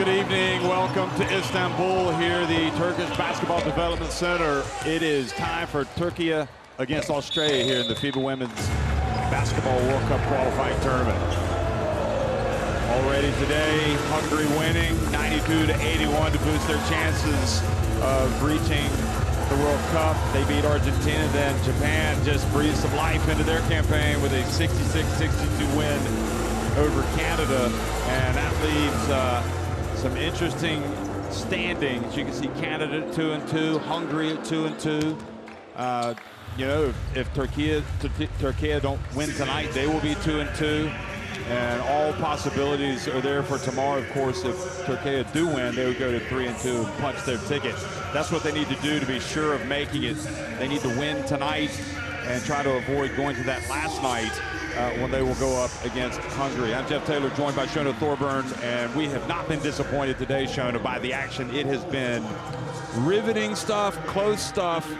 Good evening. Welcome to Istanbul here, the Turkish Basketball Development Center. It is time for Türkiye against Australia here in the FIBA Women's Basketball World Cup qualifying tournament. Already today, Hungary winning 92-81 to boost their chances of reaching the World Cup. They beat Argentina, then Japan just breathed some life into their campaign with a 66-62 win over Canada, and that leaves some interesting standings. You can see Canada at 2-2, Hungary at 2-2. You know, if Türkiye don't win tonight, they will be 2-2, and all possibilities are there for tomorrow. Of course, if Türkiye do win, they would go to 3-2 and punch their ticket. That's what they need to do to be sure of making it. They need to win tonight and try to avoid going to that last night when they will go up against Hungary. I'm Jeff Taylor, joined by Shona Thorburn, and we have not been disappointed today, Shona, by the action. It has been riveting stuff, close stuff,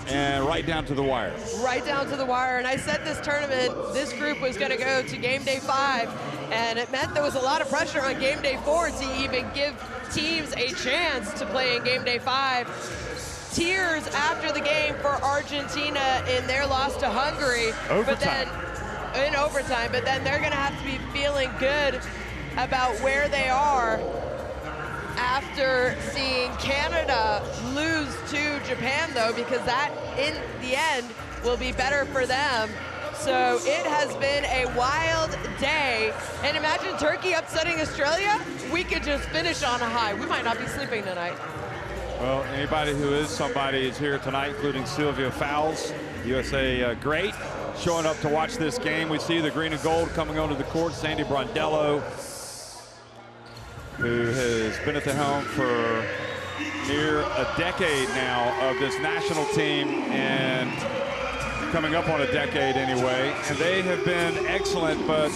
and right down to the wire. Right down to the wire, and I said this tournament, this group was going to go to game day 5, and it meant there was a lot of pressure on game day 4 to even give teams a chance to play in game day 5. Tears after the game for Argentina in their loss to Hungary. In overtime, but then they're gonna have to be feeling good about where they are after seeing Canada lose to Japan, though, because that, in the end, will be better for them. So it has been a wild day. And imagine Turkey upsetting Australia. We could just finish on a high. We might not be sleeping tonight. Well, anybody who is somebody is here tonight, including Sylvia Fowles, USA great, showing up to watch this game. We see the green and gold coming onto the court. Sandy Brondello, who has been at the helm for near a decade now of this national team, and coming up on a decade anyway. And they have been excellent, but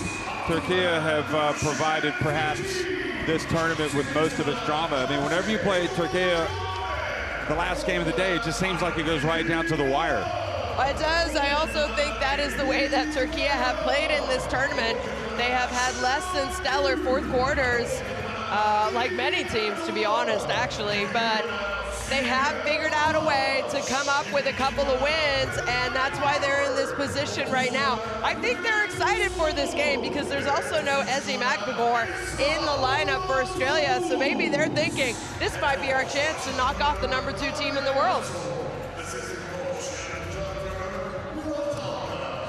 Türkiye have provided perhaps this tournament with most of its drama. I mean, whenever you play Türkiye, the last game of the day, it just seems like it goes right down to the wire. It does. I also think that is the way that Türkiye have played in this tournament. They have had less than stellar fourth quarters, like many teams, to be honest, actually. But they have figured out a way to come up with a couple of wins, and that's why they're in this position right now. I think they're excited for this game because there's also no Ezzy McBagor in the lineup for Australia, so maybe they're thinking this might be our chance to knock off the #2 team in the world.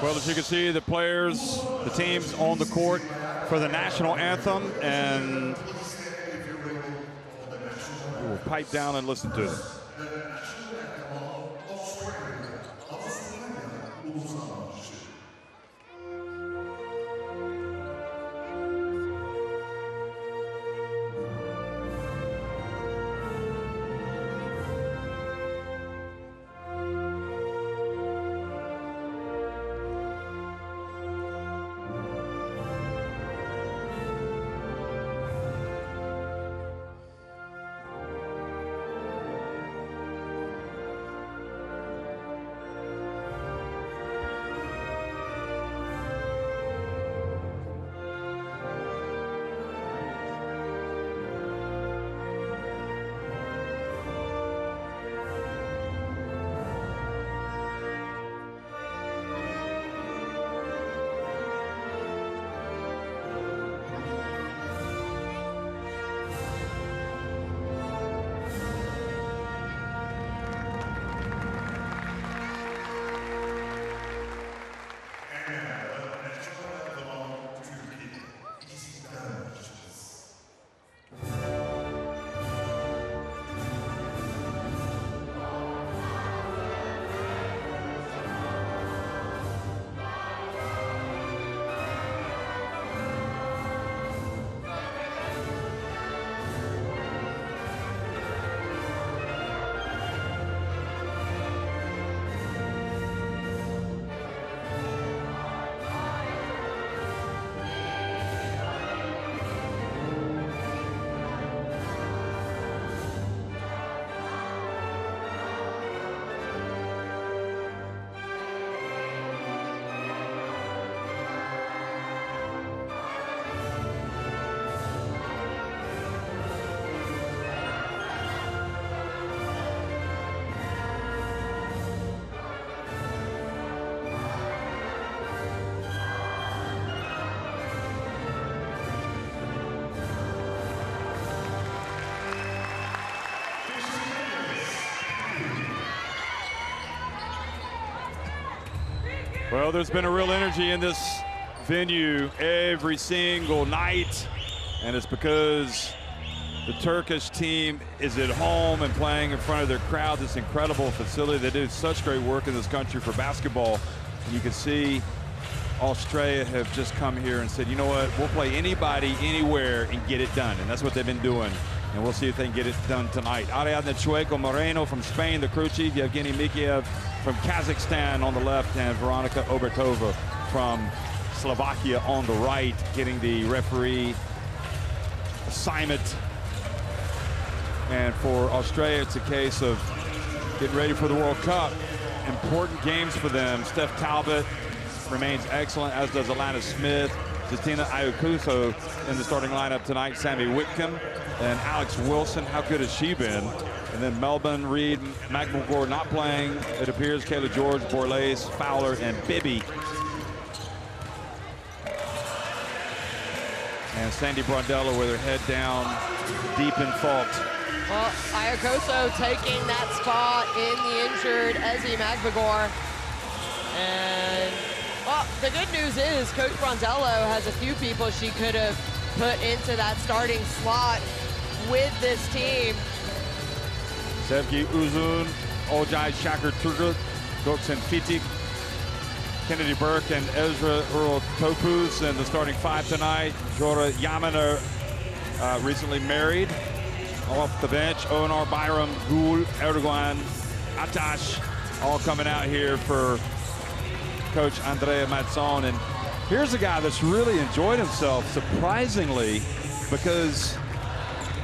Well, as you can see, the players, the teams on the court for the national anthem, and we'll pipe down and listen to them. Well, there's been a real energy in this venue every single night, and it's because the Turkish team is at home and playing in front of their crowd. This incredible facility. They do such great work in this country for basketball. And you can see Australia have just come here and said, you know what, we'll play anybody, anywhere, and get it done. And that's what they've been doing. And we'll see if they can get it done tonight. Ariadne Chueco Moreno from Spain, the crew chief. Yevgeny Mikheyev from Kazakhstan on the left, and Veronika Obertova from Slovakia on the right, getting the referee assignment. And for Australia, it's a case of getting ready for the World Cup. Important games for them. Steph Talbot remains excellent, as does Alana Smith. Justina Ayakuso in the starting lineup tonight. Sammy Whitcomb and Alex Wilson. How good has she been? And then Melbourne, Reed, McMcGraw not playing. It appears Kayla George, Borlase, Fowler, and Bibby. And Sandy Brondello with her head down, deep in thought. Well, Ayakoso taking that spot in the injured Ezzy McMcGraw. And, well, the good news is Coach Brondello has a few people she could have put into that starting slot with this team. Sevgi Uzun, Olcay Şakir Turgut, Gökçen Fitik, Kennedy Burke, and Ezra Earl Topuz in the starting five tonight. Jora Yaminer, recently married. Off the bench, Onar Bayram, Gul, Erdogan, Atash, all coming out here for Coach Andrea Mazzone. And here's a guy that's really enjoyed himself, surprisingly, because,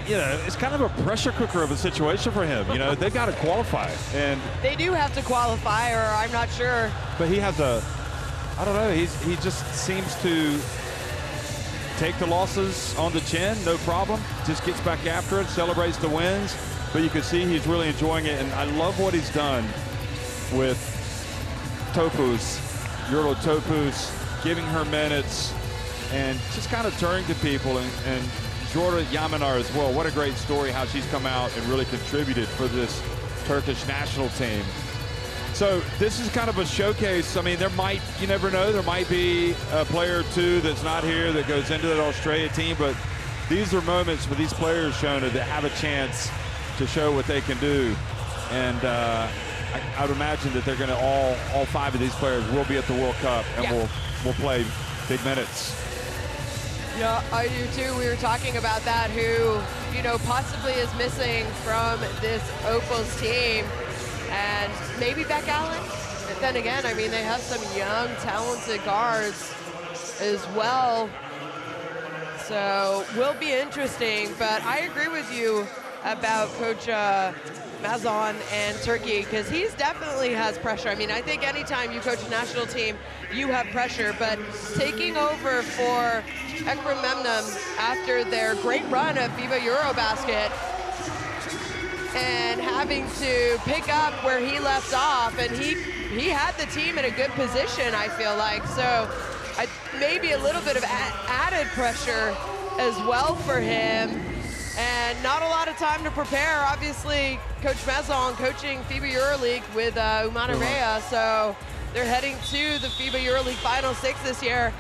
you know, it's kind of a pressure cooker of a situation for him. You know, they've got to qualify. And they do have to qualify, or I'm not sure. But he has a, I don't know, he just seems to take the losses on the chin, no problem. Just gets back after it, celebrates the wins. But you can see he's really enjoying it. And I love what he's done with Topuz, Yurlo Topuz, giving her minutes and just kind of turning to people. And Jora Yaminar as well. What a great story how she's come out and really contributed for this Turkish national team. So this is kind of a showcase. I mean, there might, you never know, there might be a player or two that's not here that goes into that Australia team, but these are moments for these players, Shona, that have a chance to show what they can do. And I would imagine that they're going to all five of these players will be at the World Cup and will play big minutes. Yeah, I do too. We were talking about that, who, you know, possibly is missing from this Opals team. And maybe Beck Allen. But then again, I mean, they have some young, talented guards as well. So will be interesting. But I agree with you about Coach Mazzone and Turkey, because he's definitely has pressure. I mean, I think anytime you coach a national team, you have pressure. But taking over for Ekrem Memnun after their great run at FIBA Eurobasket, and having to pick up where he left off, and he had the team in a good position, I feel like. So maybe a little bit of added pressure as well for him, and not a lot of time to prepare. Obviously, Coach Mazzone coaching FIBA EuroLeague with Umana Rea, so they're heading to the FIBA EuroLeague Final Six this year,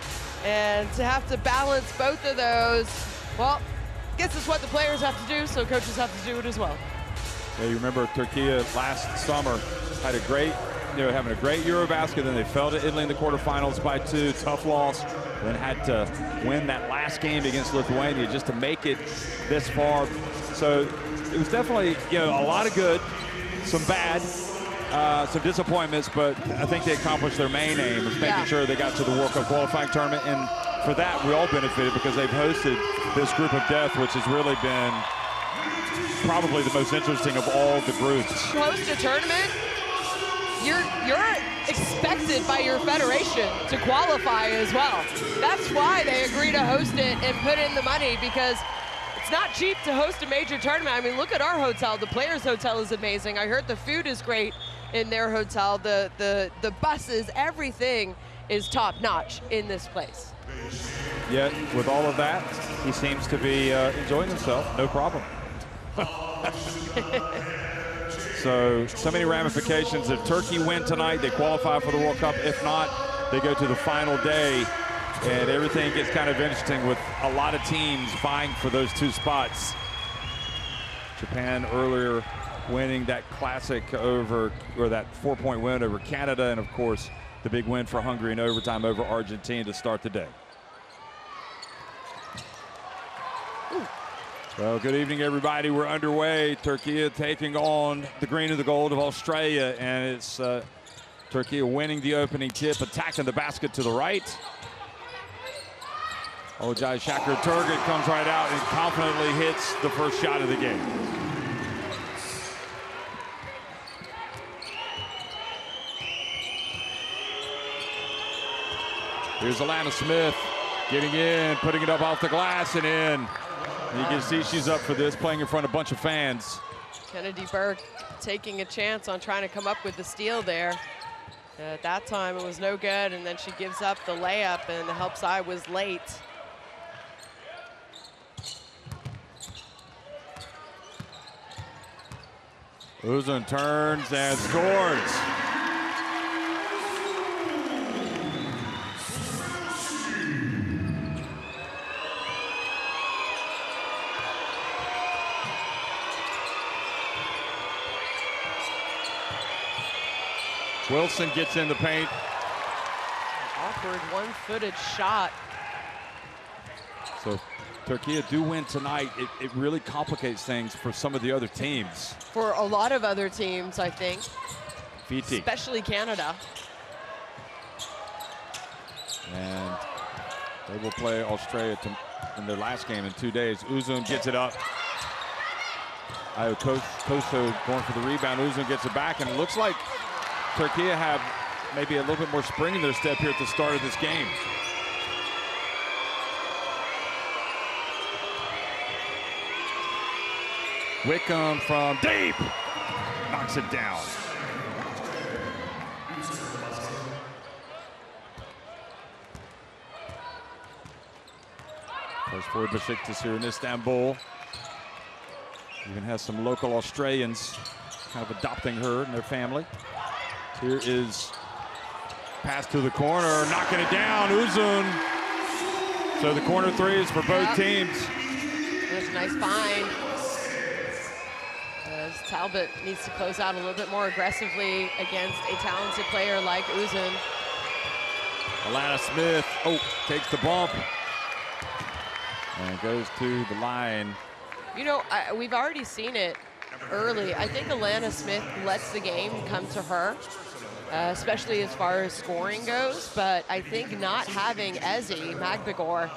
and to have to balance both of those, well, I guess it's what the players have to do, so coaches have to do it as well. Yeah, you remember Turkey last summer had a great, having a great Eurobasket, then they fell to Italy in the quarterfinals by 2, tough loss, then had to win that last game against Lithuania just to make it this far. So it was definitely, a lot of good, some bad, some disappointments, but I think they accomplished their main aim of making sure they got to the World Cup qualifying tournament, and for that we all benefited because they've hosted this group of death, which has really been probably the most interesting of all the groups. Host a tournament, you're expected by your federation to qualify as well. That's why they agree to host it and put in the money, because it's not cheap to host a major tournament. I mean, look at our hotel. The Players Hotel is amazing. I heard the food is great in their hotel. The buses, everything is top notch in this place. Yet with all of that, he seems to be enjoying himself, no problem. So many ramifications. If Turkey win tonight, they qualify for the World Cup. If not, they go to the final day, and everything gets kind of interesting with a lot of teams vying for those 2 spots. Japan earlier winning that classic over, or that 4-point win over Canada, and of course the big win for Hungary in overtime over Argentina to start the day. Well, good evening, everybody. We're underway. Turkey taking on the green and the gold of Australia, and it's Turkey winning the opening tip, attacking the basket to the right. Ojai Shakir Turgut comes right out and confidently hits the first shot of the game. Here's Alana Smith getting in, putting it up off the glass and in. And you can see she's up for this, playing in front of a bunch of fans. Kennedy Burke taking a chance on trying to come up with the steal there. At that time, it was no good, and then she gives up the layup, and the help side was late. Uzun turns and scores. Wilson gets in the paint. Awkward one-footed shot. So Turkey do win tonight. It really complicates things for some of the other teams. For a lot of other teams, I think. Fiti. Especially Canada. And they will play Australia in their last game in 2 days. Uzun gets it up. Koso going for the rebound. Uzun gets it back, and it looks like Turkey have maybe a little bit more spring in their step here at the start of this game. Wickham from deep knocks it down. Plays for Besiktas here in Istanbul. Even has some local Australians kind of adopting her and their family. Here is pass to the corner, knocking it down, Uzun. So the corner three is for both teams. That's a nice find. As Talbot needs to close out a little bit more aggressively against a talented player like Uzun. Alana Smith, takes the bump. And goes to the line. You know, we've already seen it early. I think Alana Smith lets the game come to her, especially as far as scoring goes. But I think not having Ezi Magbegor,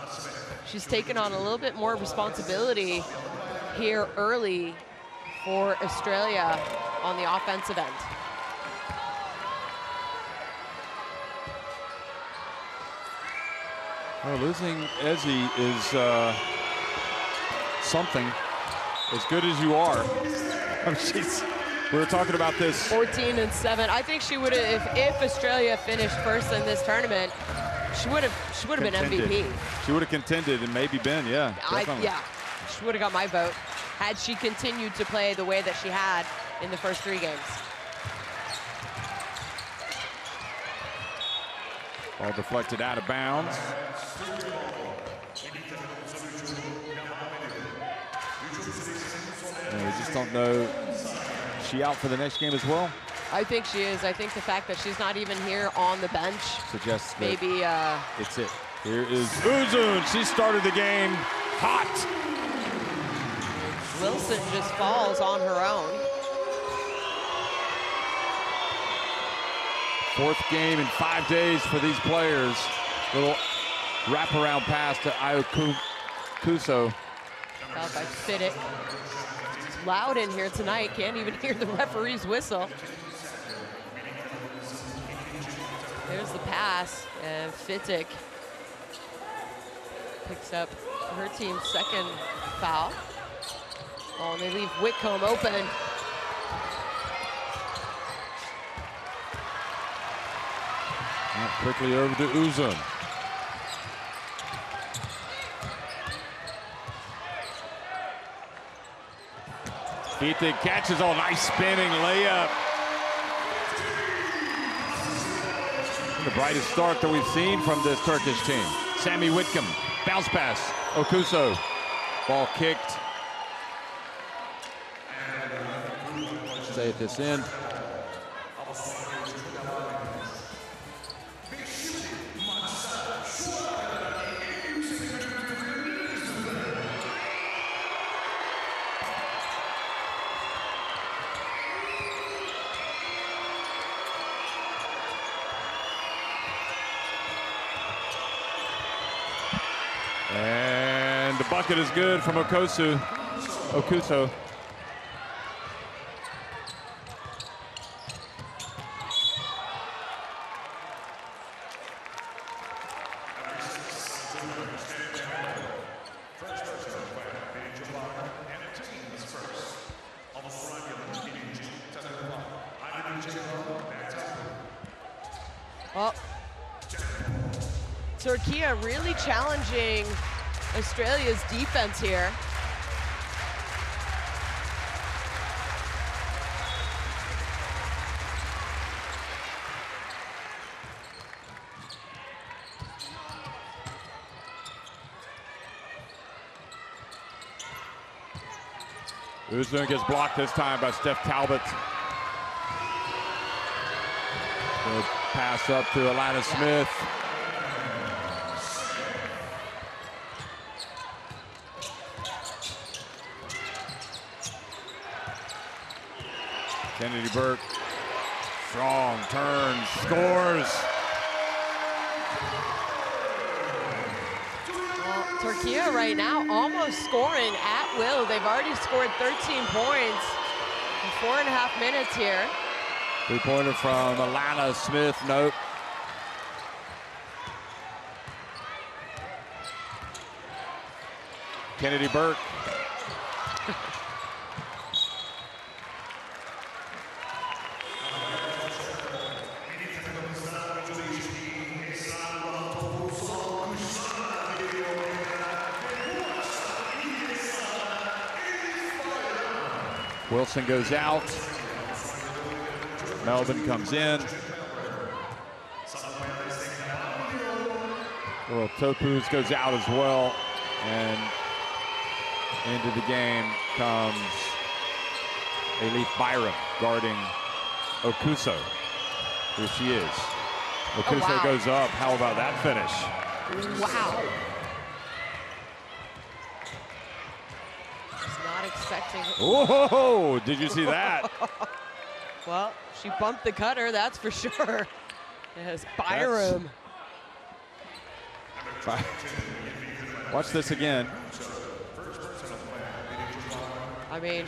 she's taken on a little bit more responsibility here early for Australia on the offensive end. Well, losing Ezi is something. As good as you are. We were talking about this. 14-7. I think she would have, if Australia finished first in this tournament, she would have been MVP. She would have contended and maybe been, yeah. Yeah, she would have got my vote had she continued to play the way that she had in the first 3 games. Ball deflected out of bounds. And we just don't know. Is she out for the next game as well? I think she is. I think the fact that she's not even here on the bench suggests that maybe it's it. Here is Uzun. She started the game hot. Wilson just falls on her own. 4th game in 5 days for these players. Little wraparound pass to Kuso. Fouled by Fiddick. It's loud in here tonight. Can't even hear the referee's whistle. There's the pass, and Fiddick picks up her team's 2nd foul. Oh, and they leave Whitcomb open. Quickly over to Uzun. Fiti catches, nice spinning layup. the brightest start that we've seen from this Turkish team. Sami Whitcomb, bounce pass, Okuso, ball kicked. Stay at this end. And the bucket is good from Okuso. Well, Türkiye really challenging Australia's defense here. Uzun gets blocked this time by Steph Talbot. Good pass up to Alana Smith. Kennedy Burke, strong turns, scores. Well, Türkiye right now almost scoring at will. They've already scored 13 points in 4.5 minutes here. Three-pointer from Alana Smith, nope. Kennedy Burke. Wilson goes out. Melvin comes in. Well, Topuz goes out as well. And into the game comes Elif Byram guarding Okuso. Here she is. Okuso goes up. How about that finish? Wow. Not expecting. Whoa! Did you see that? Well, she bumped the cutter, that's for sure. Yes, Byram. Watch this again. I mean,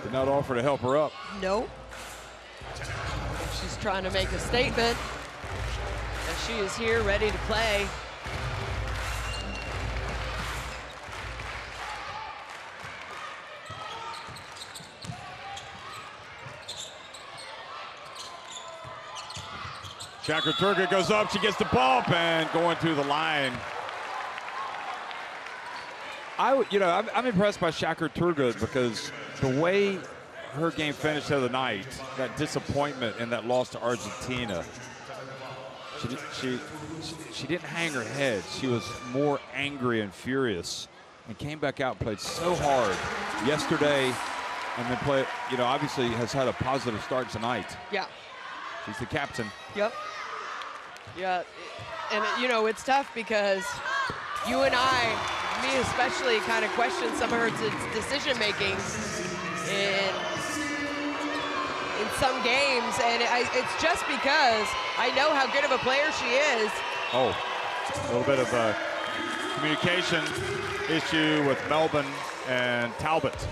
did not offer to help her up. Nope. She's trying to make a statement. And she is here ready to play. Shakir Turga goes up, she gets the bump and going to the line. I'm impressed by Shakir Turga because the way her game finished the other night, that disappointment in that loss to Argentina, she didn't hang her head. She was more angry and furious and came back out and played so hard yesterday and then obviously has had a positive start tonight. Yeah. She's the captain. Yep. Yeah, and it's tough because you and I, me especially, kind of question some of her decision making in some games, and it's just because I know how good of a player she is. Oh, a little bit of a communication issue with Melbourne and Talbot.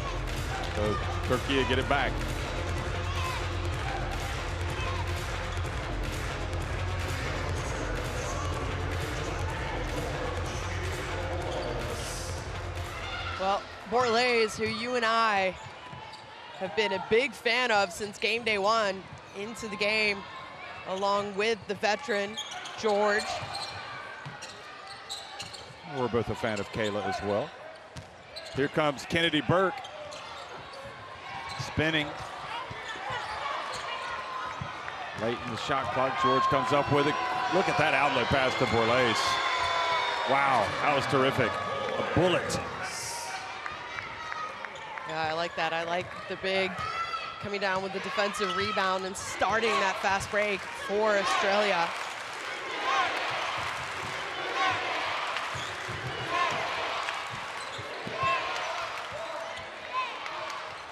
So Türkiye get it back. Well, Borlase, who you and I have been a big fan of since game day one, into the game, along with the veteran, George. We're both a fan of Kayla as well. Here comes Kennedy Burke. Spinning. Late in the shot clock, George comes up with it. Look at that outlet pass to Borlase. Wow, that was terrific. A bullet. Yeah, I like that. I like the big coming down with the defensive rebound and starting that fast break for Australia.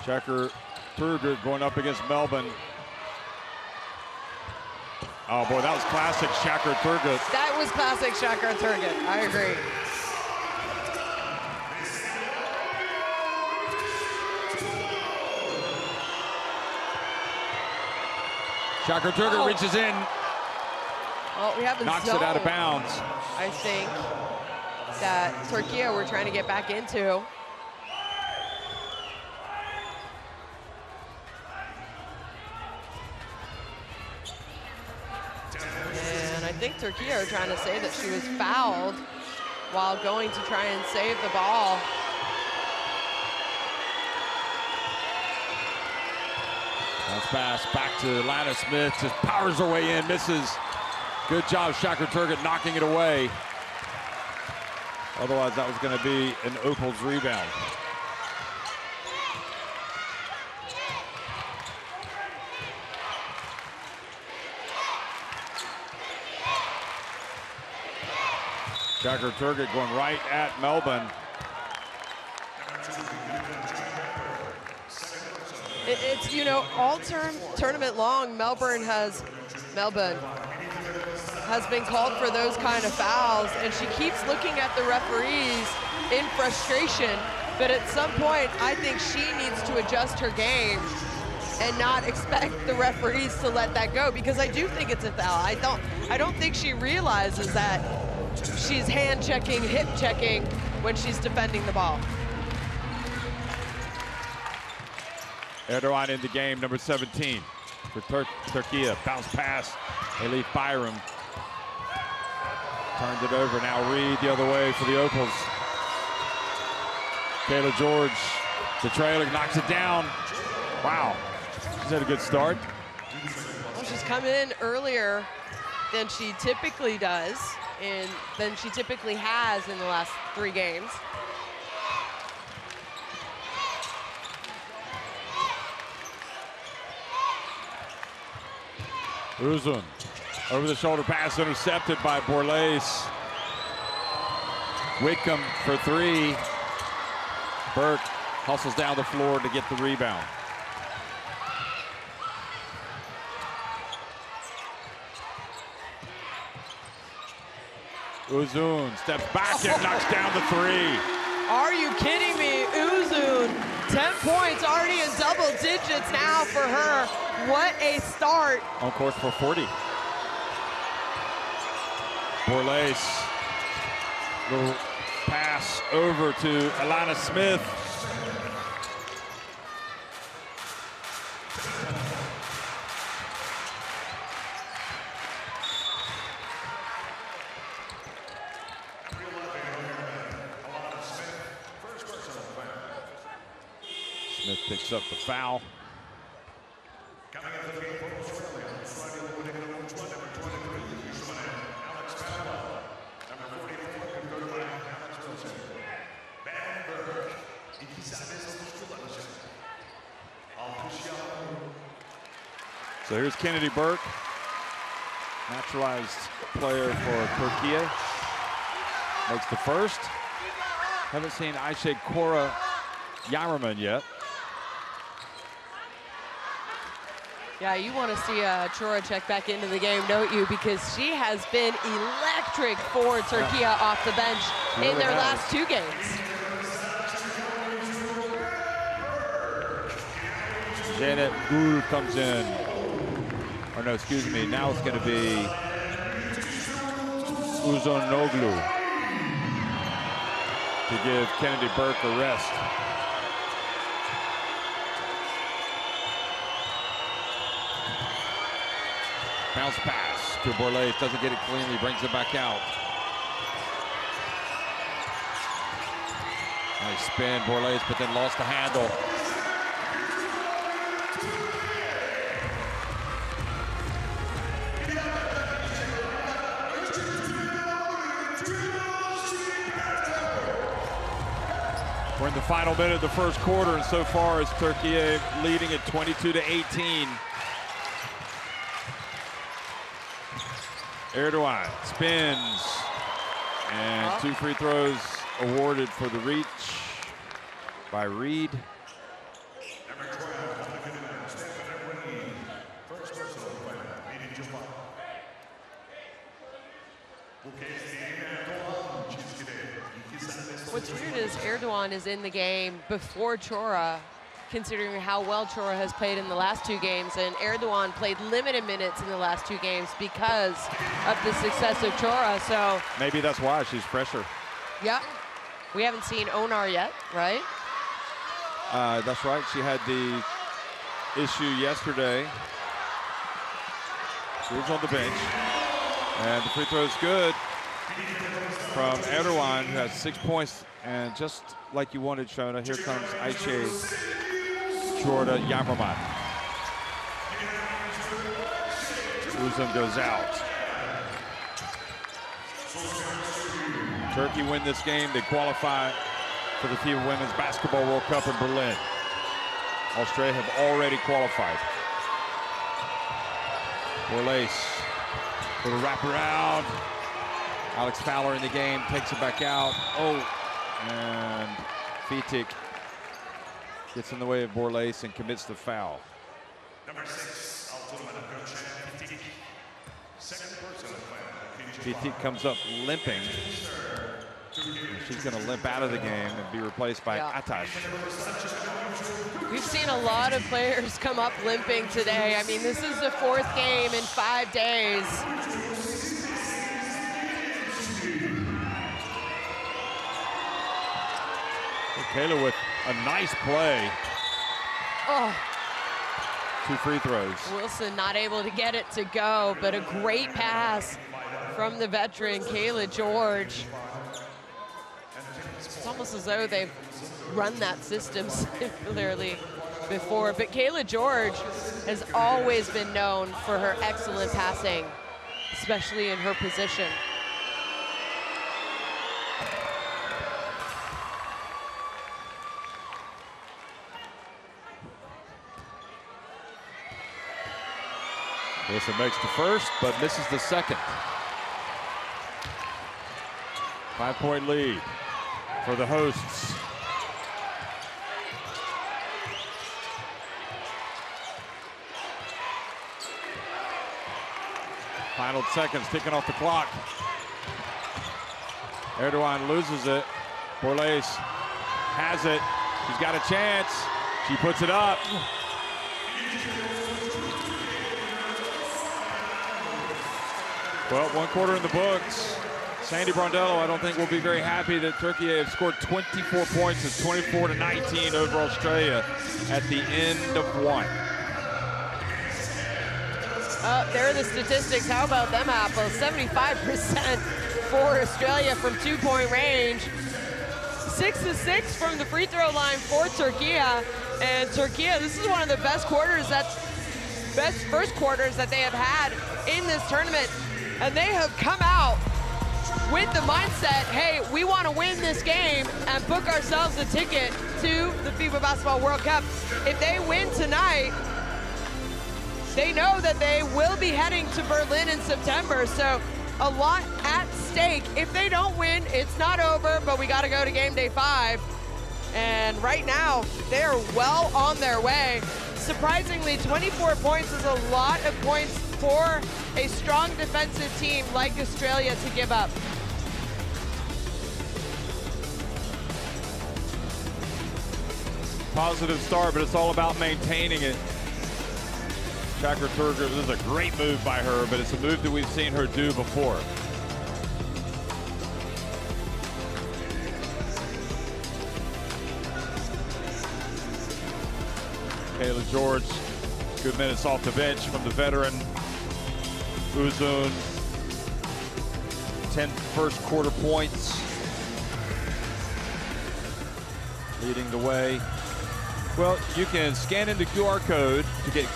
Checker Turgott going up against Melbourne. Oh boy, that was classic Shakur Turgott. That was classic Shakur Turgott, I agree. Shakur Turgott reaches in. Well, we have a knocks zone, it out of bounds. I think, that Türkiye were trying to get back into. And I think Türkiye are trying to say that she was fouled while going to try and save the ball. Bounce pass back to Lana Smith, just powers her way in, misses. Good job, Shakur Turgott knocking it away. Otherwise, that was going to be an Opals rebound. Shakur Turgott going right at Melbourne. It's, you know, all tournament long, Melbourne has been called for those kind of fouls, and she keeps looking at the referees in frustration. But at some point, I think she needs to adjust her game and not expect the referees to let that go, because I do think it's a foul. I don't think she realizes that she's hand checking, hip checking when she's defending the ball. Erdogan in the game, number 17 for Türkiye. Bounce pass, Elif Bayram. Turned it over, now Reed the other way for the Opals. Kayla George, the trailer, knocks it down. Wow, she's had a good start. Well, she's come in earlier than she typically does, and than she typically has in the last 3 games. Uzun, over the shoulder pass intercepted by Borlase. Whitcomb for 3. Burke hustles down the floor to get the rebound. Uzun steps back and knocks down the 3. Are you kidding me? Uzun, 10 points, already in double digits now for her. What a start. On course for 40. Borlase, little pass over to Alana Smith. Smith picks up the foul. So here's Kennedy Burke, naturalized player for Türkiye. Makes the first. Haven't seen Ayşe Cora Yamerman yet. Yeah, you want to see Chora check back into the game, don't you? Because she has been electric for Türkiye off the bench in their last 2 games. Janet Gül comes in. Or no, excuse me, now it's going to be Uzunoglu to give Kennedy Burke a rest. Bounce pass to Borlase, doesn't get it cleanly, brings it back out. Nice spin, Borlase, but then lost the handle. We're in the final minute of the first quarter, and so far it's Türkiye leading at 22-18. Erdoğan spins, and 2 free throws awarded for the reach by Reed. What's weird is Erdoğan is in the game before Çora, considering how well Çora has played in the last 2 games, and Erdoğan played limited minutes in the last 2 games because of the success of Çora, so. Maybe that's why she's fresher. Yeah, we haven't seen Onar yet, right? That's right, she had the issue yesterday. She was on the bench, and the free throw is good from Erdoğan, who has 6 points, and just like you wanted, Shona, here comes Ayşe Çorda Yamerman. Uzun goes out. Turkey win this game, they qualify for the FIBA Women's Basketball World Cup in Berlin. Australia have already qualified. Borlase for the wraparound. Alex Fowler in the game, takes it back out. Oh, and Fitik gets in the way of Borlase and commits the foul. Fitik comes up limping. She's going to limp out of the game and be replaced by Atash. We've seen a lot of players come up limping today. I mean, this is the 4th game in 5 days. Kayla with a nice play. Oh. 2 free throws. Wilson not able to get it to go, but a great pass from the veteran, Kayla George. It's almost as though they've run that system similarly before, but Kayla George has always been known for her excellent passing, especially in her position. Wilson makes the first, but misses the second. 5-point lead for the hosts. Final seconds ticking off the clock. Erdoğan loses it. Borlase has it. She's got a chance. She puts it up. Well, 1 quarter in the books. Sandy Brondello, I don't think will be very happy that Türkiye have scored 24 points. It's 24-19 over Australia at the end of 1. There are the statistics. How about them apples? 75% for Australia from 2-point range. 6 of 6 from the free throw line for Türkiye. And Türkiye, this is one of the best first quarters that they have had in this tournament. And they have come out with the mindset, hey, we want to win this game and book ourselves a ticket to the FIBA Basketball World Cup. If they win tonight, they know that they will be heading to Berlin in September. So a lot at stake. If they don't win, it's not over, but we got to go to game day 5. And right now, they're well on their way. Surprisingly, 24 points is a lot of points for a strong defensive team like Australia to give up. Positive start, but it's all about maintaining it. Çakır Turgul, this is a great move by her, but it's a move that we've seen her do before. Kayla George, good minutes off the bench from the veteran. Uzun, 10 first quarter points, leading the way. Well, you can scan in the QR code to get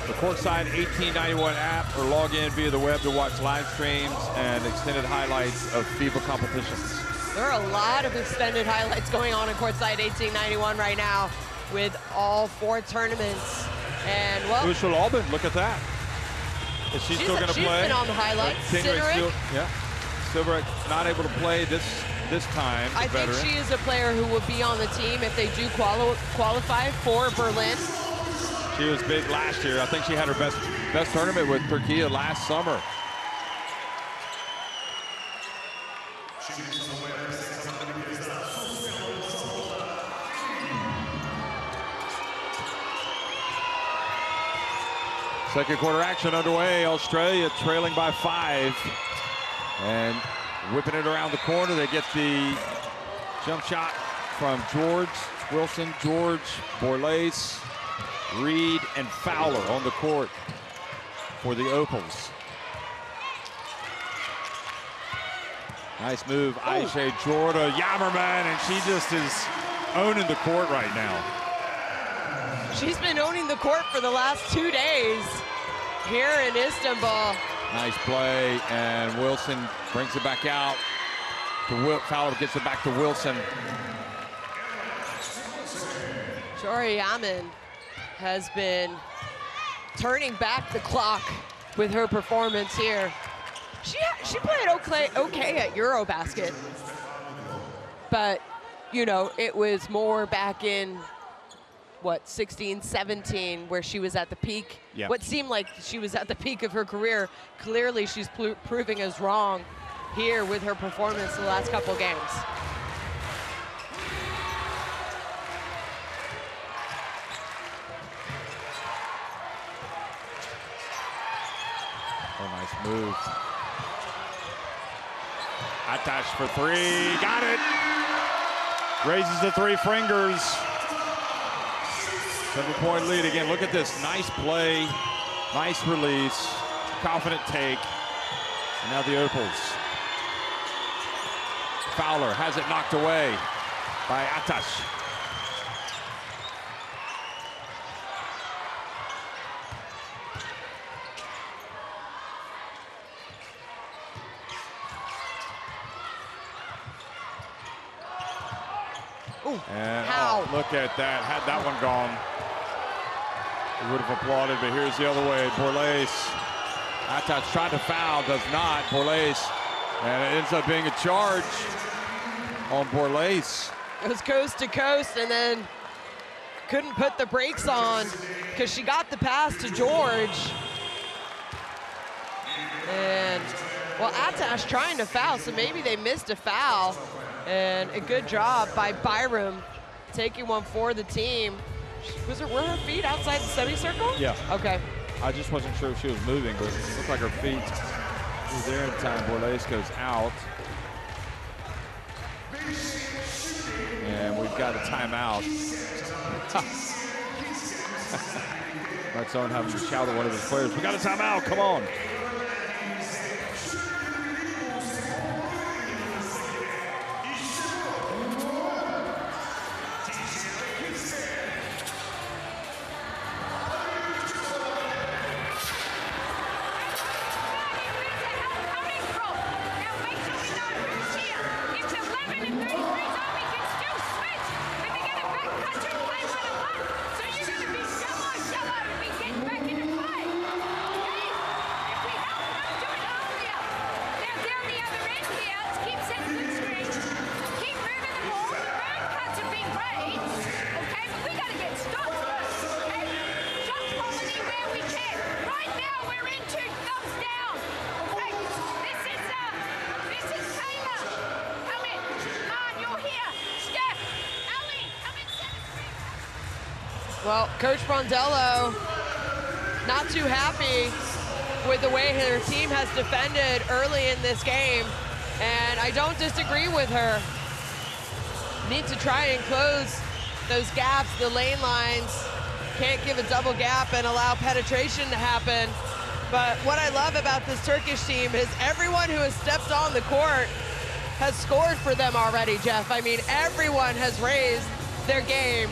the Courtside 1891 app or log in via the web to watch live streams and extended highlights of FIBA competitions. There are a lot of extended highlights going on in courtside 1891 right now with all 4 tournaments. And, well, Ushul Albin, look at that. Is she still going to play? She's been on the highlights. Siderick. Yeah. Siderick not able to play this time. I think she is a player who will be on the team if they do qualify for Berlin. She was big last year. I think she had her best tournament with Turkey last summer. Second quarter action underway. Australia trailing by 5. And whipping it around the corner. They get the jump shot from George, Wilson, George, Borlase, Reed, and Fowler on the court for the Opals. Nice move, Aisha Jorda Yammerman, and she just is owning the court right now. She's been owning the court for the last 2 days here in Istanbul. Nice play, and Wilson brings it back out. Fowler gets it back to Wilson. Jorda Yaman has been turning back the clock with her performance here. She played okay at Eurobasket, but you know, it was more back in what, 16, 17, where she was at the peak. Yep. What seemed like she was at the peak of her career. Clearly she's proving us wrong here with her performance the last couple games. Oh, nice move. Atash for 3, got it. Raises the 3 fingers. 7-point lead again. Look at this, nice play, nice release, confident take. And now the Opals. Fowler has it knocked away by Atash. And how? Oh, look at that, had that one gone, we would have applauded, but here's the other way. Borlase, Atash tried to foul, does not. Borlase, and it ends up being a charge on Borlase. It was coast to coast, and then couldn't put the brakes on because she got the pass to George. And, well, Atash trying to foul, so maybe they missed a foul. And a good job by Byram taking one for the team. Were her feet outside the semicircle? Yeah. Okay. I just wasn't sure if she was moving, but it looked like her feet were there in time. Borlase goes out. And we've got a timeout. That's on having to shout at one of his players. We got a timeout, come on. Well, Coach Brondello not too happy with the way her team has defended early in this game, and I don't disagree with her. Need to try and close those gaps, the lane lines. Can't give a double gap and allow penetration to happen. But what I love about this Turkish team is everyone who has stepped on the court has scored for them already, Jeff. I mean, everyone has raised their game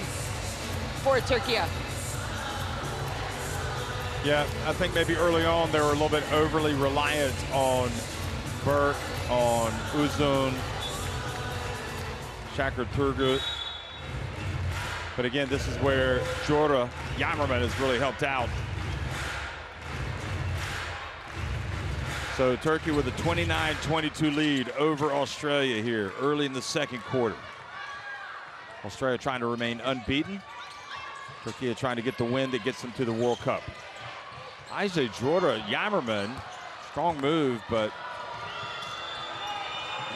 for Türkiye. Yeah, I think maybe early on they were a little bit overly reliant on Burke, on Uzun, Şakir Turgut. But again, this is where Jorda Yamerman has really helped out. So Turkey with a 29-22 lead over Australia here early in the second quarter. Australia trying to remain unbeaten. Turkey trying to get the win that gets them to the World Cup. Ayşe Jorda Yamerman, strong move, but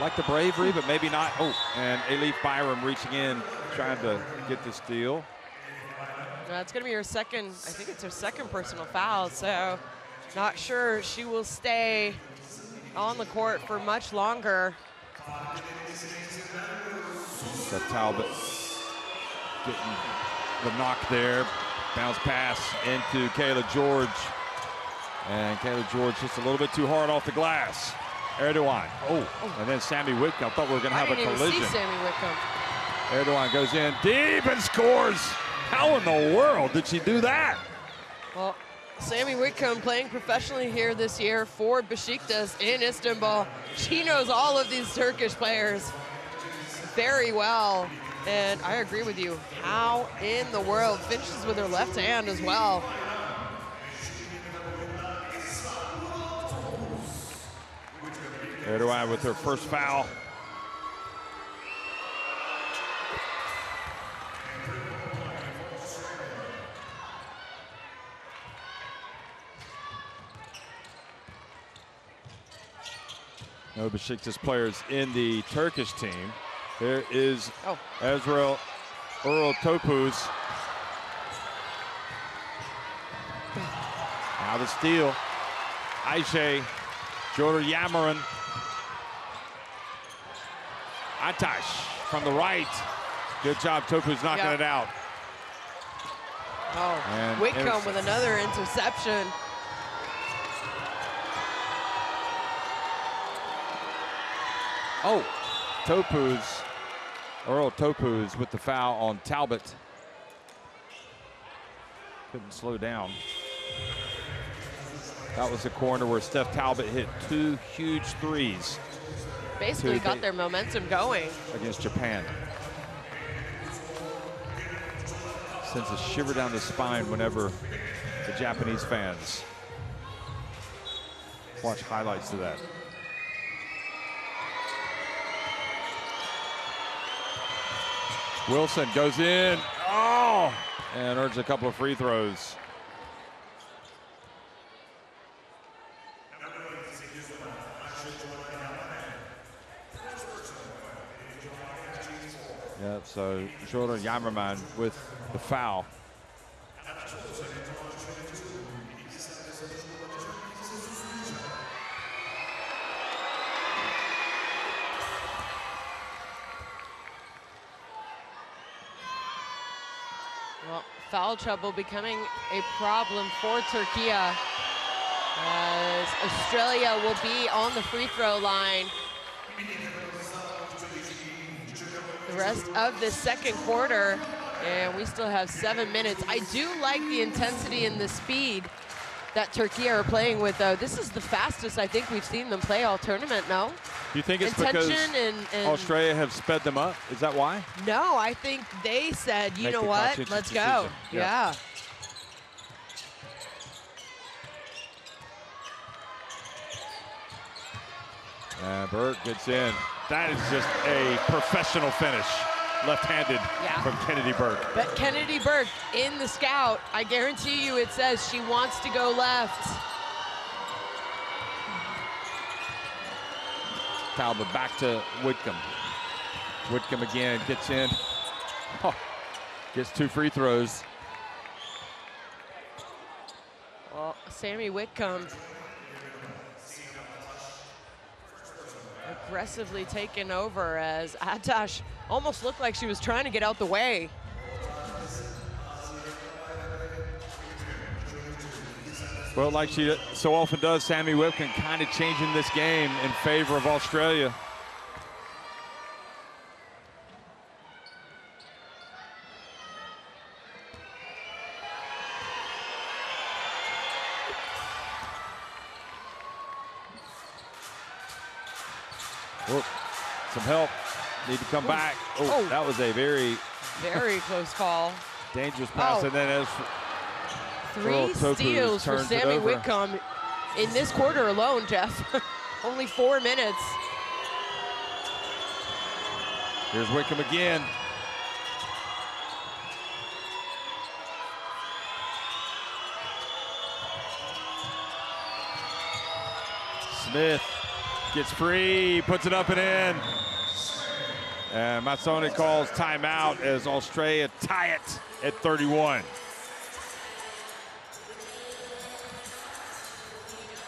like the bravery, but maybe not. Oh, and Elif Bayram reaching in, trying to get the steal. It's going to be her second, I think it's her second personal foul, so not sure she will stay on the court for much longer. Steph Talbot getting the knock there. Bounce pass into Kayla George. And Kayla George just a little bit too hard off the glass. Erdogan. Oh, and then Sammy Whitcomb. I thought we were going to have a collision. I didn't even see Sammy Whitcomb. Erdogan goes in deep and scores. How in the world did she do that? Well, Sammy Whitcomb playing professionally here this year for Besiktas in Istanbul. She knows all of these Turkish players very well. And I agree with you. How in the world? Finishes with her left hand as well. Erdogan with her first foul. No Besiktas players in the Turkish team. There is Ezreal Earl Topuz. Now the steal. Ayşe Jorda Yamerman. Atash from the right. Good job, Topuz knocking it out. Oh, and Whitcomb with another interception. Oh, Topuz, Earl Topuz with the foul on Talbot. Couldn't slow down. That was the corner where Steph Talbot hit two huge threes. Basically got their momentum going. Against Japan. Sends a shiver down the spine whenever the Japanese fans watch highlights of that. Wilson goes in, and earns a couple of free throws. Yep, so Jorda Yamerman with the foul. Well, foul trouble becoming a problem for Turkey as Australia will be on the free throw line the rest of the second quarter, and we still have 7 minutes. I do like the intensity and the speed that Turkey are playing with, though. This is the fastest I think we've seen them play all tournament, no? You think it's because Australia have sped them up? Is that why? No, I think they said, you know what, let's go. Yeah. Burke gets in. That is just a professional finish, left-handed from Kennedy Burke. But Kennedy Burke in the scout, I guarantee you it says she wants to go left. Talbot back to Whitcomb. Whitcomb again gets in. Gets two free throws. Well, Sammy Whitcomb aggressively taken over as Atash almost looked like she was trying to get out the way. Well, like she so often does, Sammy Whitcomb kind of changing this game in favor of Australia. Whoop, some help. need to come back. Oh, that was a very close call. Dangerous pass, and then as 3 steals for Sammy Whitcomb in this quarter alone, Jeff. Only 4 minutes. Here's Whitcomb again. Smith gets free, puts it up and in. And Mazzone calls timeout as Australia tie it at 31.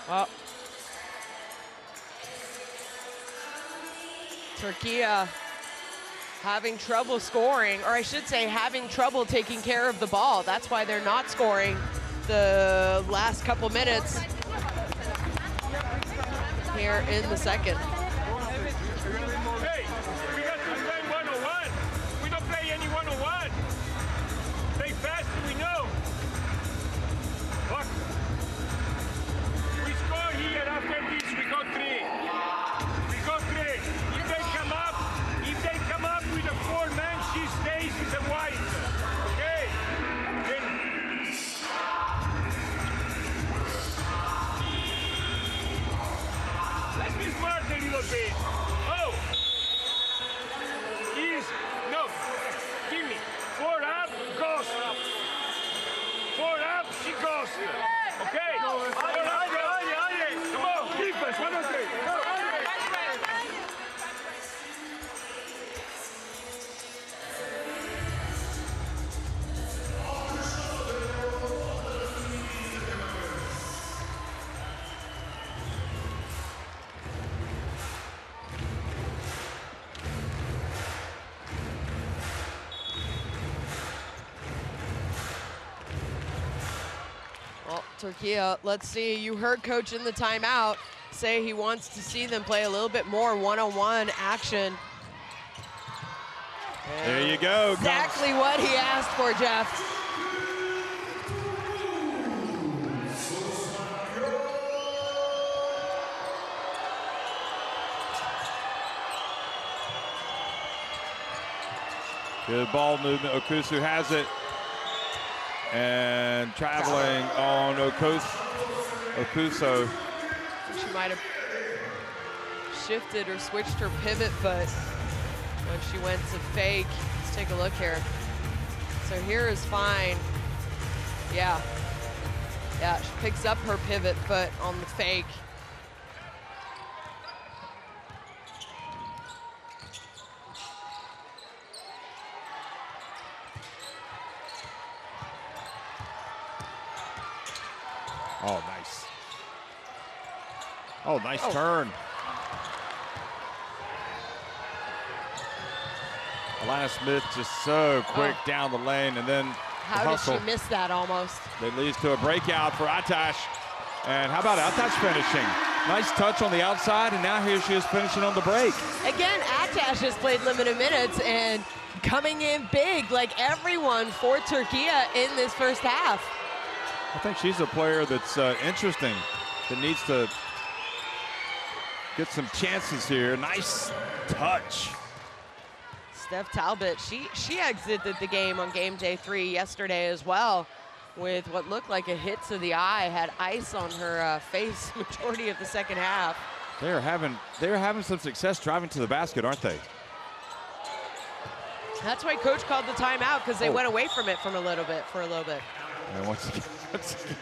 Well, Turkey having trouble scoring, or I should say having trouble taking care of the ball. That's why they're not scoring the last couple minutes here in the second. Hey, we got to play 101. We don't play any 101. Play fast, we know. Look, we score here after this, we go 3. We go 3. If they come up with a 4-man, she stays with the white. Okay? Then let's be smart a little bit. Oh! No. Give me. 4 up, goes. 4 up, she goes. Okay? 4 up, come on, defense, 1 or 3. Go. Well, Turkey, let's see. You heard Coach in the timeout say he wants to see them play a little bit more one-on-one action. There you go. Exactly what he asked for, Jeff. Good ball movement. Okusu has it. And traveling on Okuso. She might have shifted or switched her pivot foot when she went to fake. Let's take a look here. So here is fine. Yeah, she picks up her pivot foot on the fake. Oh, nice. Oh, nice turn. Alana Smith just so quick down the lane, and then How did she miss that almost? That leads to a breakout for Atash. And how about Atash finishing? Nice touch on the outside, and now here she is finishing on the break. Again, Atash has played limited minutes and coming in big like everyone for Turkey in this first half. I think she's a player that's interesting, that needs to get some chances here. Nice touch. Steph Talbot, she exited the game on game day 3 yesterday as well with what looked like a hit to the eye, had ice on her face majority of the second half. They're having some success driving to the basket, aren't they? That's why Coach called the timeout, because they went away from it for a little bit. And once again,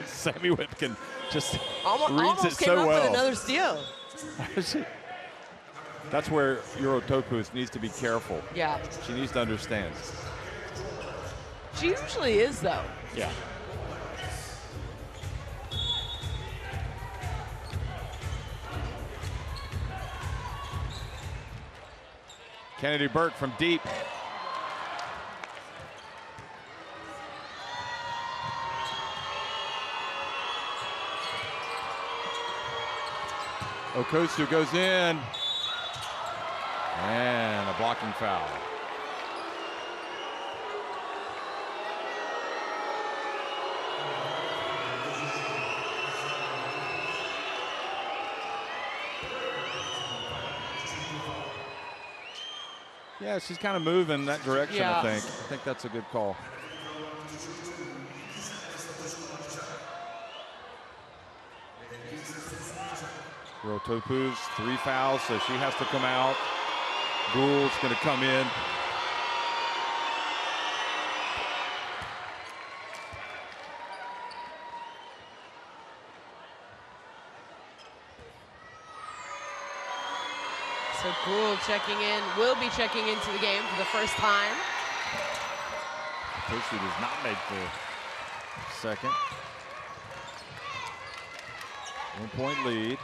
Sammy Whitcomb just almost reads it came so up well. with another steal. That's where Eurotokus needs to be careful. Yeah. She needs to understand. She usually is, though. Yeah. Kennedy Burke from deep. Okosu goes in. And a blocking foul. Yeah, she's kind of moving that direction, Yeah. I think that's a good call. Topu's 3 fouls, so she has to come out. Gould's going to come in. So Gould checking in, will be checking into the game for the first time. Topu does not make the second. 1-point lead.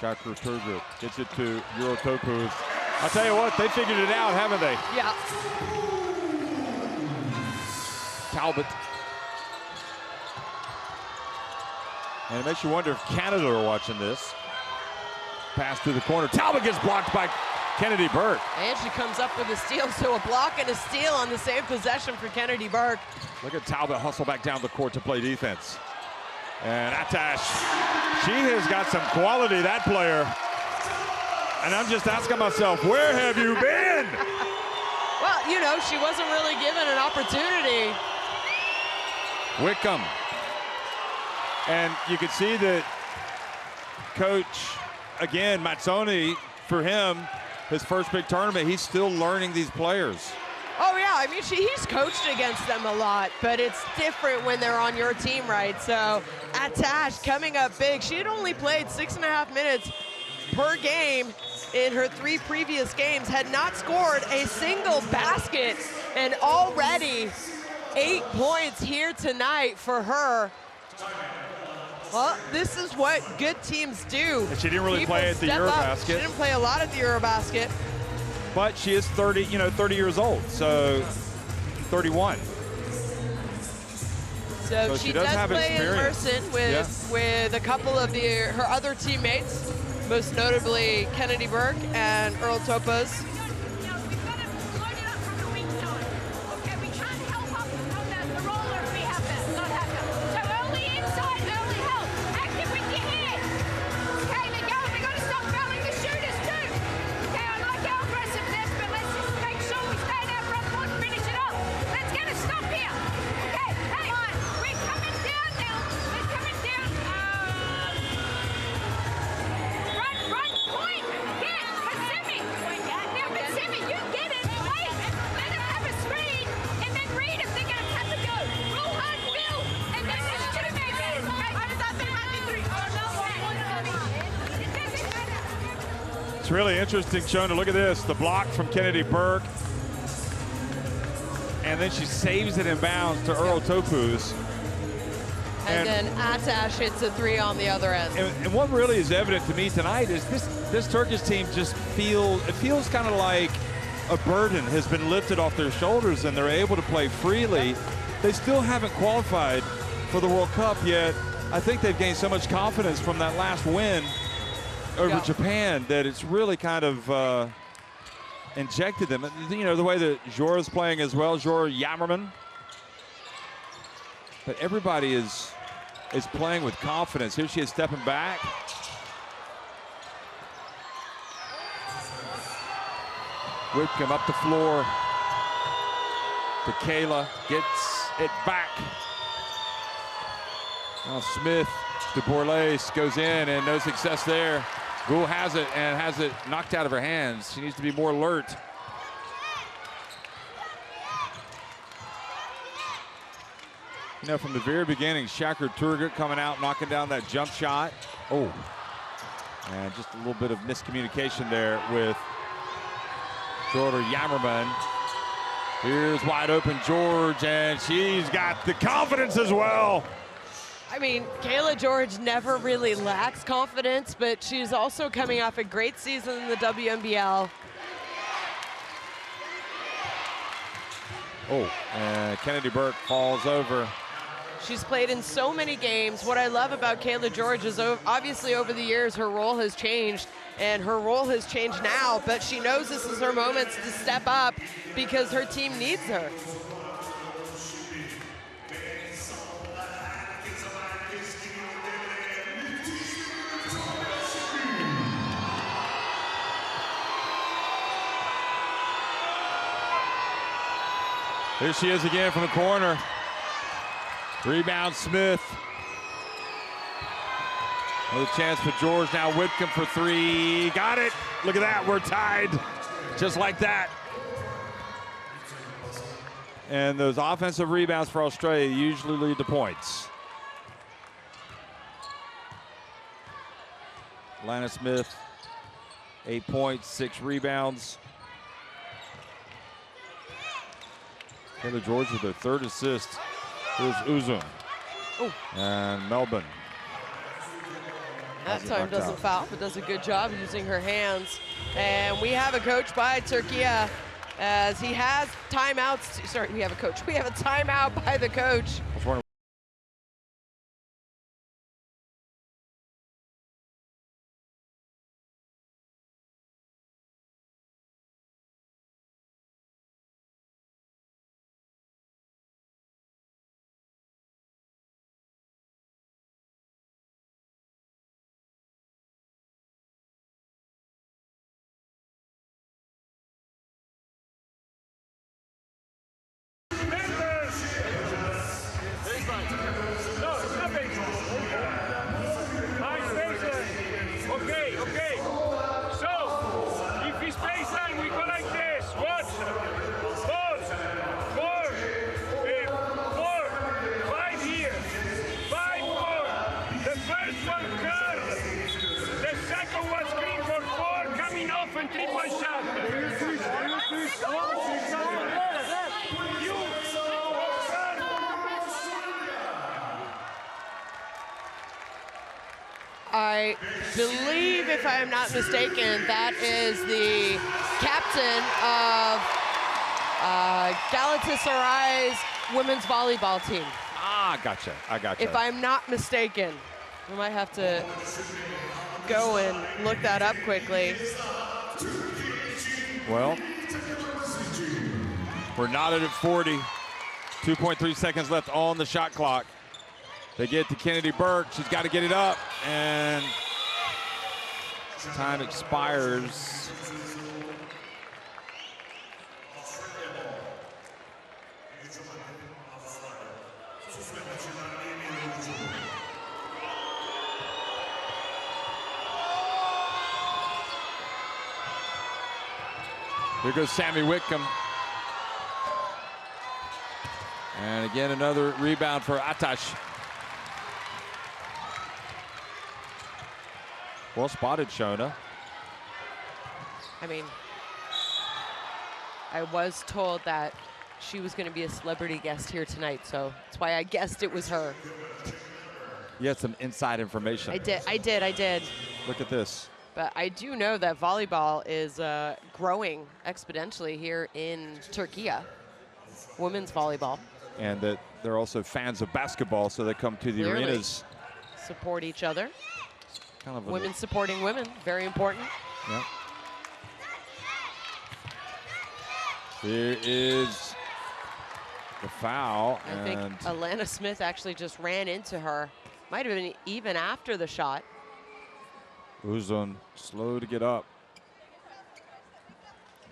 Shakir Turgut gets it to Topu. I'll tell you what, they figured it out, haven't they? Yeah. Talbot. And it makes you wonder if Canada are watching this. Pass to the corner. Talbot gets blocked by Kennedy Burke. And she comes up with a steal, so a block and a steal on the same possession for Kennedy Burke. Look at Talbot hustle back down the court to play defense. And Atash, she has got some quality, that player. And I'm just asking myself, where have you been? Well, you know, she wasn't really given an opportunity. Wickham. And you can see that Coach, again, Mazzoni, for him, his first big tournament, he's still learning these players. Oh yeah, I mean, he's coached against them a lot, but it's different when they're on your team, right? So Atash coming up big. She had only played 6.5 minutes per game in her 3 previous games, had not scored a single basket, and already 8 points here tonight for her. Well, this is what good teams do. And she didn't really play at the Eurobasket. She didn't play a lot at the Eurobasket. But she is 30 years old, so 31. So she does have play experience. in person with a couple of her other teammates, most notably Kennedy Burke and Earl Topuz. It's really interesting, Shona. Look at this. The block from Kennedy Burke. And then she saves it in bounds to Earl Topuz. And then Atash hits a 3 on the other end. And what really is evident to me tonight is this Turkish team just feels kind of like a burden has been lifted off their shoulders and they're able to play freely. They still haven't qualified for the World Cup yet. I think they've gained so much confidence from that last win over Japan that it's really kind of injected them. You know, the way that Jora's playing as well, Jora Yammerman. But everybody is playing with confidence. Here she is stepping back. Whitcomb up the floor to Kayla, gets it back. Now Smith to Borlase, goes in and no success there. Gould has it and has it knocked out of her hands. She needs to be more alert. You know, from the very beginning, Shakir Turgut coming out, knocking down that jump shot. Oh, and just a little bit of miscommunication there with Jordan Yammerman. Here's wide open George, and she's got the confidence as well. I mean, Kayla George never really lacks confidence, but she's also coming off a great season in the WNBL. Oh, and Kennedy Burke falls over. She's played in so many games. What I love about Kayla George is obviously over the years her role has changed, and her role has changed now, but she knows this is her moment to step up because her team needs her. Here she is again from the corner. Rebound Smith. Another chance for George. Now Whitcomb for three. Got it. Look at that. We're tied. Just like that. And those offensive rebounds for Australia usually lead to points. Lana Smith, 8 points, 6 rebounds. Taylor George with their third assist. Here's Uzun. Oh. And Melbourne. That time doesn't foul, but does a good job using her hands. And we have a coach by Türkiye as he has timeouts. Sorry, we have a coach. We have a timeout by the coach. I believe, if I am not mistaken, that is the captain of Galatasaray's women's volleyball team. Ah, gotcha. I gotcha. If I'm not mistaken. We might have to go and look that up quickly. Well, we're knotted at 40. 2.3 seconds left on the shot clock. They get to Kennedy Burke. She's got to get it up, and time expires. Here goes Sammy Whitcomb. And again, another rebound for Atash. Well spotted, Shona. I mean, I was told that she was going to be a celebrity guest here tonight, so that's why I guessed it was her. You had some inside information. I did. Look at this. But I do know that volleyball is growing exponentially here in Türkiye, women's volleyball. And that they're also fans of basketball, so they come to the arenas. Support each other. Kind of women supporting women, very important. Yep. Here is the foul. I think Alana Smith actually just ran into her. Might have been even after the shot. Uzun slow to get up.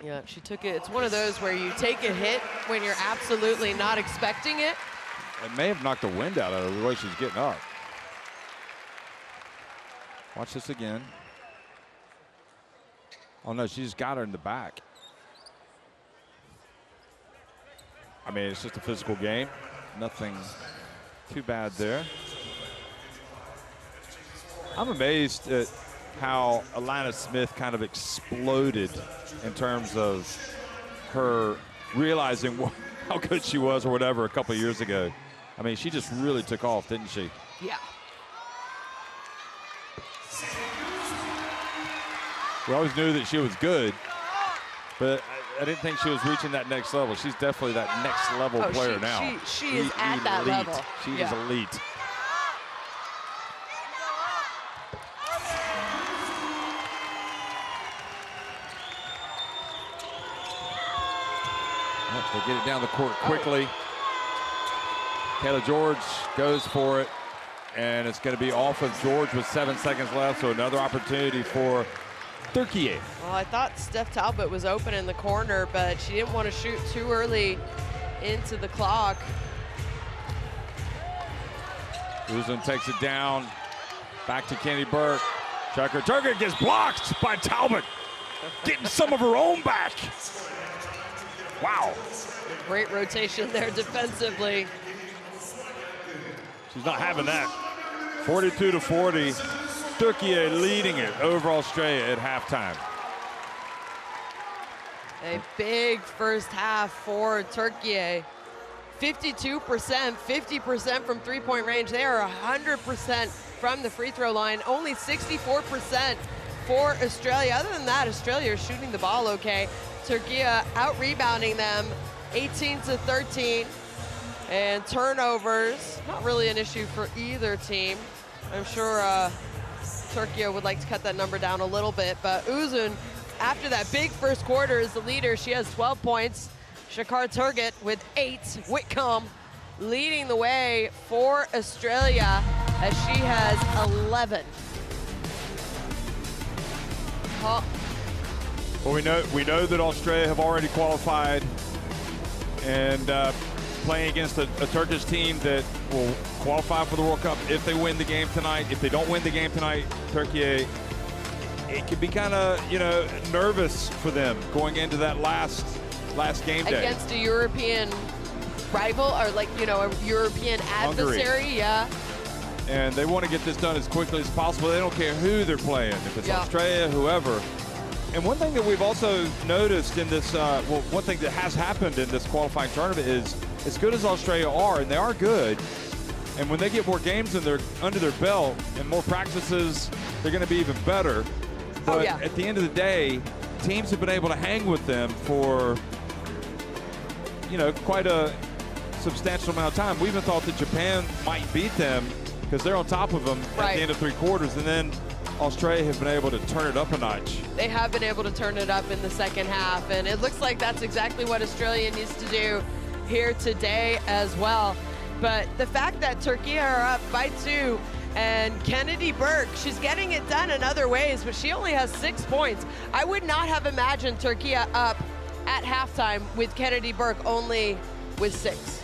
Yeah, she took it. It's one of those where you take a hit when you're absolutely not expecting it. It may have knocked the wind out of her the way she's getting up. Watch this again. Oh no, she's got her in the back. I mean, it's just a physical game. Nothing too bad there. I'm amazed at how Alana Smith kind of exploded in terms of her realizing how good she was or whatever a couple of years ago. I mean, she just really took off, didn't she? Yeah. We always knew that she was good, but I didn't think she was reaching that next level. She's definitely that next level player now. She is at that level. She is elite. They get it down the court quickly. Taylor George goes for it, and it's going to be off of George with 7 seconds left, so another opportunity for Türkiye. Well, I thought Steph Talbot was open in the corner, but she didn't want to shoot too early into the clock. Uzun takes it down. Back to Kennedy Burke. Checker. Turkey gets blocked by Talbot. Getting some of her own back. Wow. Great rotation there defensively. She's not having that. 42-40. Türkiye leading it over Australia at halftime. A big first half for Türkiye. 52%, 50% from three-point range. They are 100% from the free throw line. Only 64% for Australia. Other than that, Australia is shooting the ball okay. Türkiye out-rebounding them 18-13. And turnovers, not really an issue for either team. I'm sure Türkiye would like to cut that number down a little bit, but Uzun, after that big first quarter, is the leader. She has 12 points. Shakar Turgut with 8. Whitcomb leading the way for Australia as she has 11. Oh. Well, we know that Australia have already qualified, and playing against a Turkish team that will qualify for the World Cup if they win the game tonight. If they don't win the game tonight, Türkiye, it could be kind of, you know, nervous for them going into that last game day. Against a European rival, or like, you know, a European adversary, Hungary. Yeah. And they want to get this done as quickly as possible. They don't care who they're playing, if it's Australia, whoever. And one thing that we've also noticed in this, well, one thing that has happened in this qualifying tournament is, as good as Australia are, and they are good, and when they get more games under their belt and more practices, they're going to be even better. But at the end of the day, teams have been able to hang with them for, you know, quite a substantial amount of time. We even thought that Japan might beat them because they're on top of them at the end of 3 quarters, and then Australia have been able to turn it up a notch. They have been able to turn it up in the second half, and it looks like that's exactly what Australia needs to do here today as well. But the fact that Türkiye are up by 2, and Kennedy Burke, she's getting it done in other ways, but she only has 6 points. I would not have imagined Türkiye up at halftime with Kennedy Burke only with 6.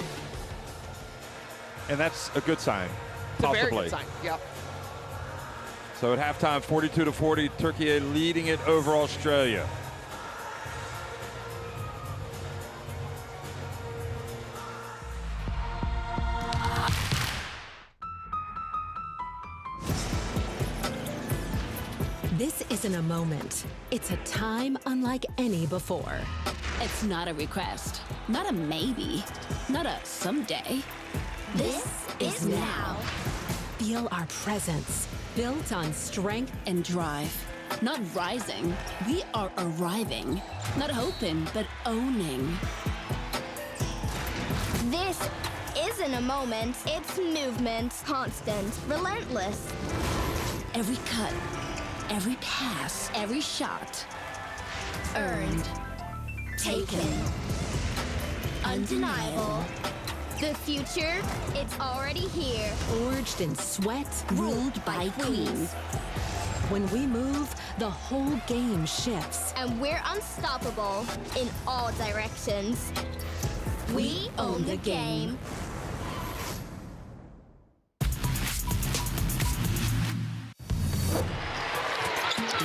And that's a good sign, possibly. It's a very good sign, yep. So at halftime, 42-40, Türkiye leading it over Australia. This isn't a moment. It's a time unlike any before. It's not a request, not a maybe, not a someday. This is now. Feel our presence, built on strength and drive. Not rising, we are arriving. Not hoping, but owning. This isn't a moment, it's movement. Constant, relentless. Every cut, every pass, every shot. Earned. Taken. Undeniable. The future, it's already here. Forged in sweat, ruled by queens. When we move, the whole game shifts. And we're unstoppable in all directions. We own the game.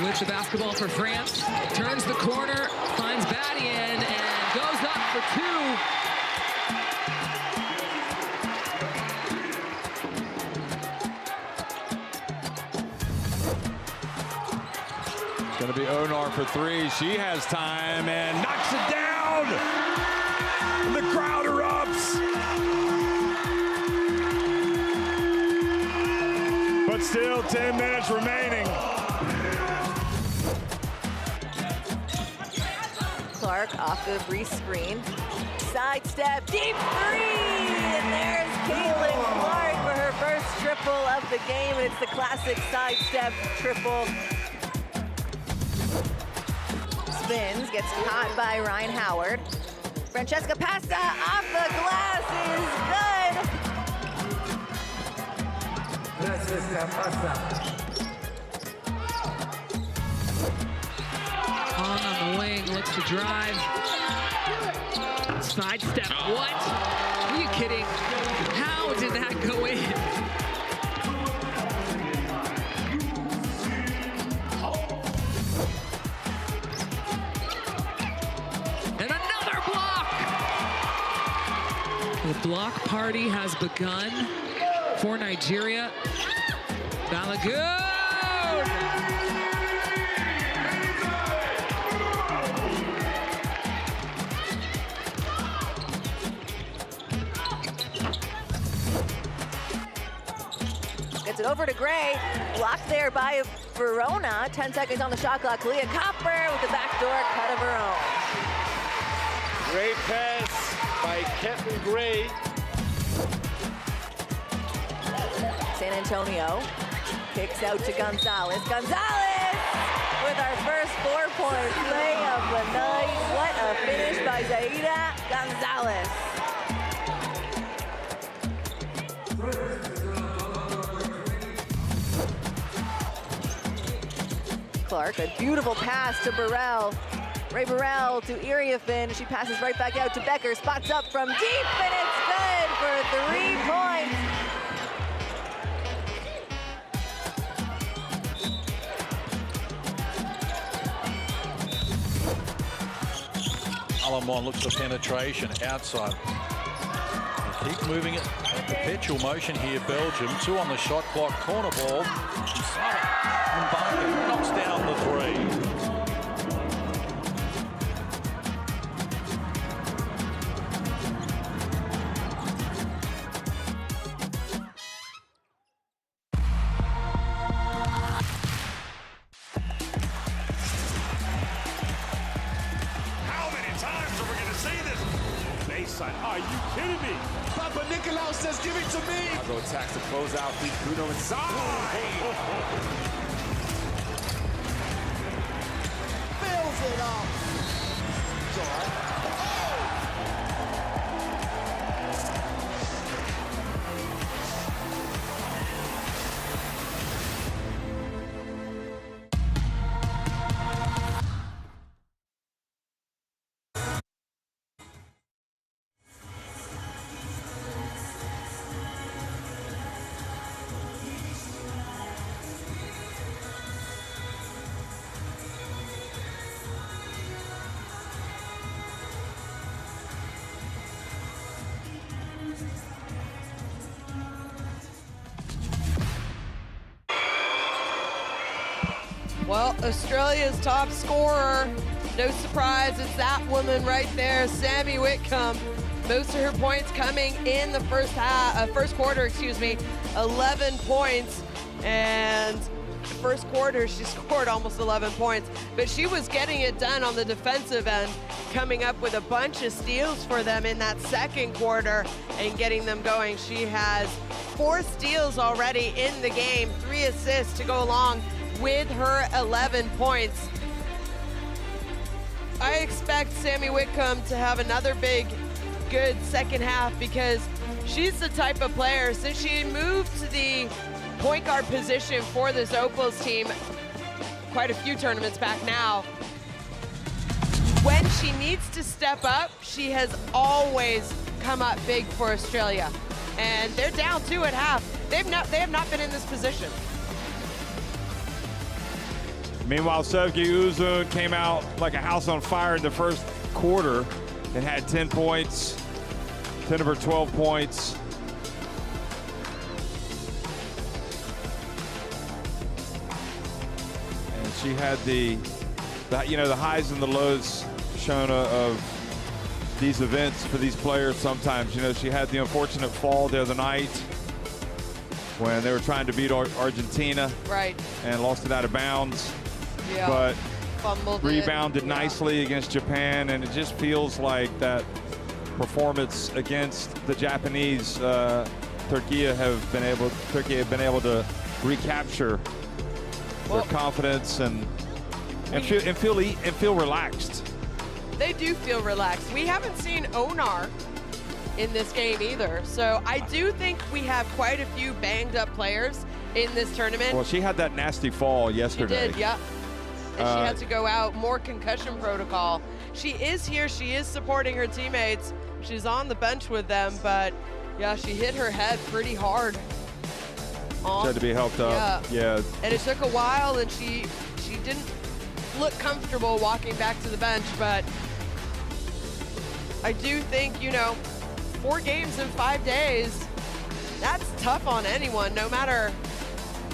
Wins the basketball for France, turns the corner, finds Badian, and goes up for 2. It's going to be Onar for 3. She has time and knocks it down. And the crowd erupts. But still 10 minutes remaining. Clark off the re-screen. Sidestep, deep 3! And there's Caitlin Clark for her first triple of the game. It's the classic sidestep triple. Spins, gets caught by Ryan Howard. Francesca Pasta off the glass On the wing, looks to drive. Sidestep. What? Are you kidding? How did that go in? And another block! The block party has begun for Nigeria. Balogun! Gets it over to Gray. Blocked there by Verona. 10 seconds on the shot clock. Leah Copper with the backdoor cut of her own. Great pass by Kenton Gray. San Antonio kicks out to Gonzalez. Gonzalez with our first 4-point play of the night. What a finish by Zaida Gonzalez. Clark, a beautiful pass to Burrell. Ray Burrell to Iriafin. She passes right back out to Becker. Spots up from deep, and it's good for 3 points. Alamon looks for penetration outside. They keep moving it. Perpetual motion here, Belgium. 2 on the shot clock. Corner ball. Mbaka knocks down the 3. How many times are we going to say this? Baseline. Are you kidding me? Papa Nicolau says, give it to me. Go attack to close out. Bruno inside. Fills it up. It's all right. Well, Australia's top scorer, no surprise, it's that woman right there, Sammy Whitcomb. Most of her points coming in the first quarter, 11 points. And the first quarter, she scored almost 11 points, but she was getting it done on the defensive end, coming up with a bunch of steals for them in that second quarter and getting them going. She has 4 steals already in the game, 3 assists to go along with her 11 points. I expect Sammy Whitcomb to have another big, good second half because she's the type of player, since she moved to the point guard position for this Opals team quite a few tournaments back now, when she needs to step up, she has always come up big for Australia. And they're down 2 at half. They have not been in this position. Meanwhile, Sevgi Uzun came out like a house on fire in the first quarter and had 10 points, 10 of her 12 points. And she had the highs and the lows shown of these events for these players sometimes. She had the unfortunate fall the other night when they were trying to beat Argentina. Right. And lost it out of bounds. Yeah. But fumbled rebounded nicely against Japan, and it just feels like that performance against the Japanese, Turkey have been able to recapture their confidence and feel relaxed. They do feel relaxed. We haven't seen Onar in this game either, so I do think we have quite a few banged up players in this tournament. Well, she had that nasty fall yesterday. She did, yeah. And she had to go out, more concussion protocol. she is here, she is supporting her teammates. She's on the bench with them, but yeah, she hit her head pretty hard. She had to be helped up. Yeah. And it took a while, and she didn't look comfortable walking back to the bench, but I do think, you know, 4 games in 5 days, that's tough on anyone, no matter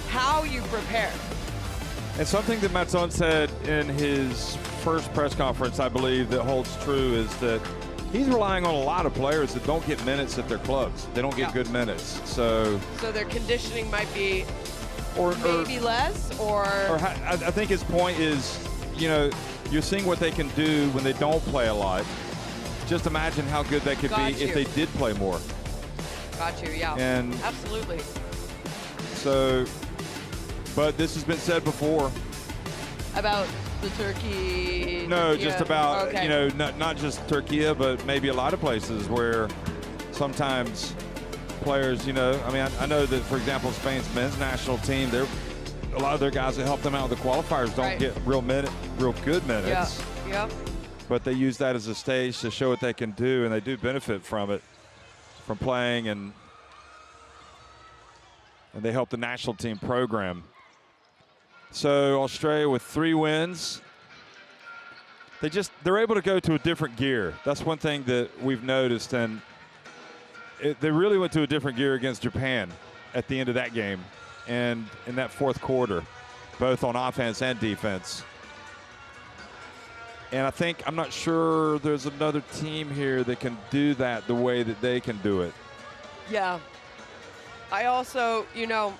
how you prepare. And something that Matzon said in his first press conference, I believe, that holds true is that he's relying on a lot of players that don't get minutes at their clubs. They don't get good minutes. So their conditioning might be maybe less, or I think his point is, you know, you're seeing what they can do when they don't play a lot. Just imagine how good they could be if they did play more. Got you, yeah. And absolutely. So, but this has been said before. About the Turkey? No, just about, you know, not just Turkey, but maybe a lot of places where sometimes players, you know, I mean, I know that, for example, Spain's men's national team, a lot of their guys that help them out with the qualifiers don't get real good minutes. Yeah. But they use that as a stage to show what they can do, and they do benefit from it, from playing, and they help the national team program. So Australia with 3 wins. They're able to go to a different gear. That's one thing that we've noticed, and they really went to a different gear against Japan at the end of that game and in that 4th quarter, both on offense and defense. And I think, I'm not sure there's another team here that can do that the way that they can do it. Yeah. I also, you know,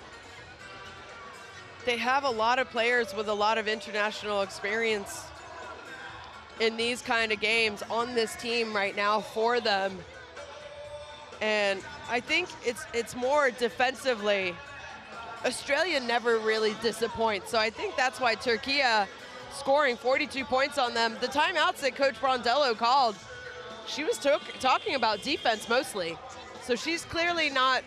they have a lot of players with a lot of international experience in these kind of games on this team right now for them. And I think it's more defensively. Australia never really disappoints. So I think that's why Turkey scoring 42 points on them. The timeouts that Coach Brondello called, she was talking about defense mostly. So she's clearly not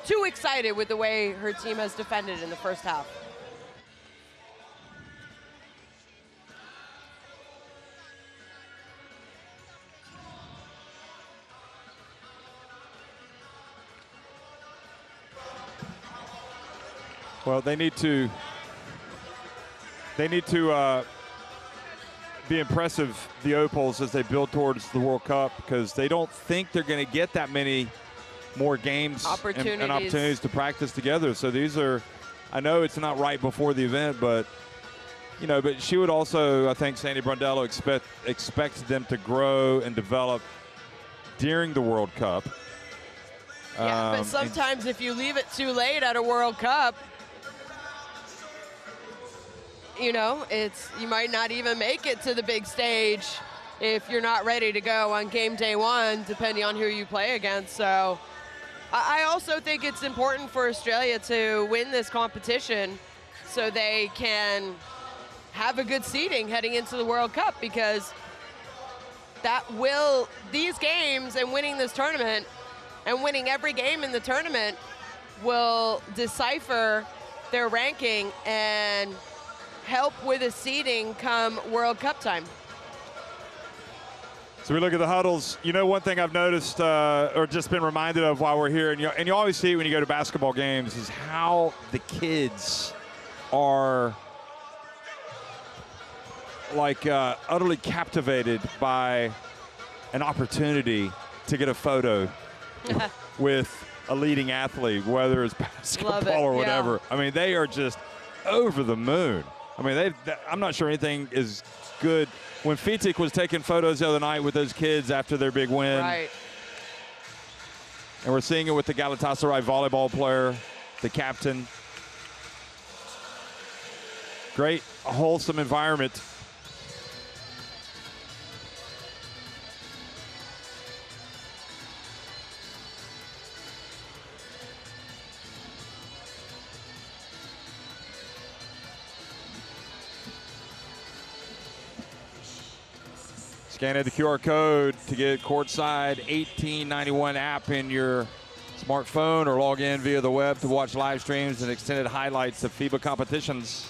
too excited with the way her team has defended in the first half. Well, they need to be impressive, the Opals, as they build towards the World Cup, because they don't think they're going to get that many more games and opportunities to practice together. So these are, I know it's not right before the event, but you know, but she would also, I think, Sandy Brondello expects them to grow and develop during the World Cup. Yeah, but sometimes if you leave it too late at a World Cup, you know, you might not even make it to the big stage if you're not ready to go on game day 1, depending on who you play against. So I also think it's important for Australia to win this competition so they can have a good seeding heading into the World Cup, because these games and winning this tournament and winning every game in the tournament will decipher their ranking and help with a seeding come World Cup time. So we look at the huddles. You know, one thing I've noticed or just been reminded of while we're here, and you always see it when you go to basketball games, is how the kids are like utterly captivated by an opportunity to get a photo with a leading athlete, whether it's basketball or whatever. Yeah. I mean, they are just over the moon. I mean, I'm not sure anything is good. When Fitik was taking photos the other night with those kids after their big win. Right. And we're seeing it with the Galatasaray volleyball player, the captain. Great, wholesome environment. Scan the QR code to get courtside 1891 app in your smartphone, or log in via the web to watch live streams and extended highlights of FIBA competitions.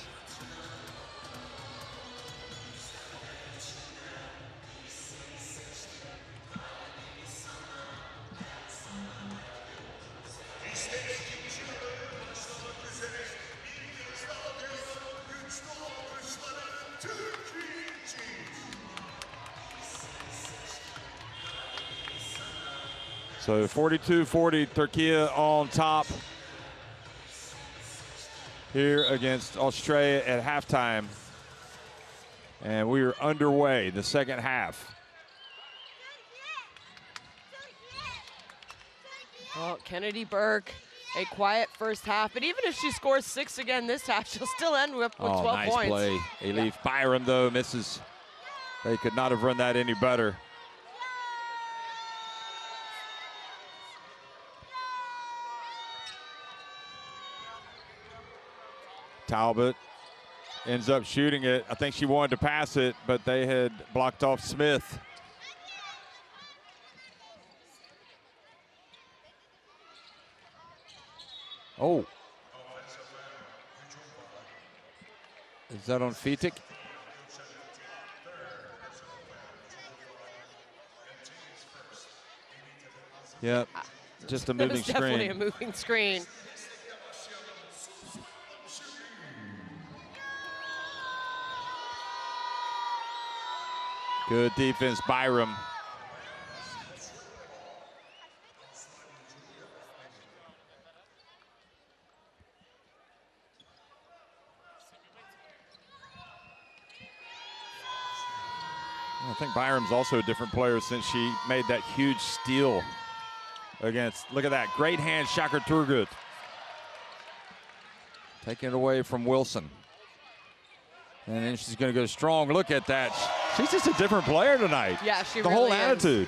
So 42-40, Turkey on top here against Australia at halftime. And we are underway the second half. Well, Kennedy Burke, a quiet first half, but even if she scores 6 again this half, she'll still end up with 12 nice points. Play. Elif Byram, though, misses. They could not have run that any better. Talbot ends up shooting it. I think she wanted to pass it, but they had blocked off Smith. Oh. Is that on Fitik? Yep, just a moving screen. Definitely a moving screen. Good defense, Byram. I think Byram's also a different player since she made that huge steal against, look at that, great hand, Shakir Turgut. Taking it away from Wilson. And then she's gonna go strong, look at that. She's just a different player tonight. Yeah, she the really whole is. attitude.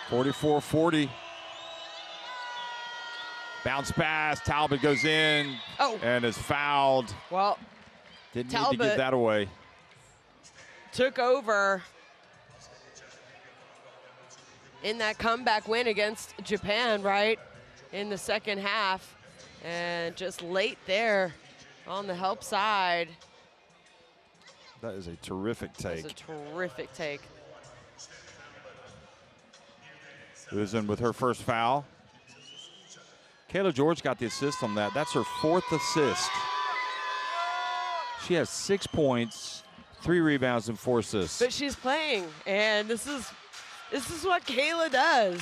.44-40. Bounce pass, Talbot goes in and is fouled. Well, didn't Talbot need to give that away. Took over in that comeback win against Japan, right, in the second half. And just late there on the help side. That is a terrific take. That's a terrific take. Uzun with her first foul. Kayla George got the assist on that. That's her 4th assist. She has 6 points, 3 rebounds, and 4 assists. But she's playing, and this is what Kayla does.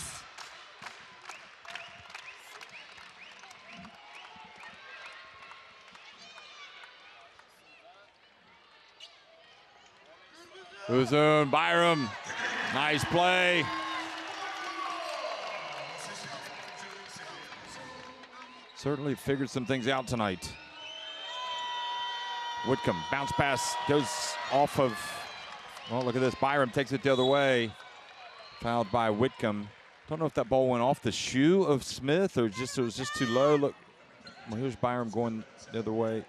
Uzun, Byram, nice play. Certainly figured some things out tonight. Whitcomb, bounce pass goes off of, well, look at this. Byram takes it the other way. Fouled by Whitcomb. Don't know if that ball went off the shoe of Smith or just it was just too low. Look, well, here's Byram going the other way.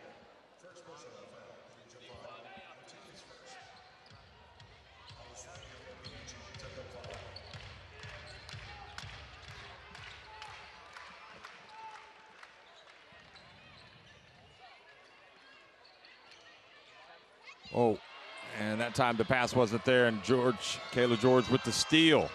Oh, and that time the pass wasn't there, and Kayla George with the steal.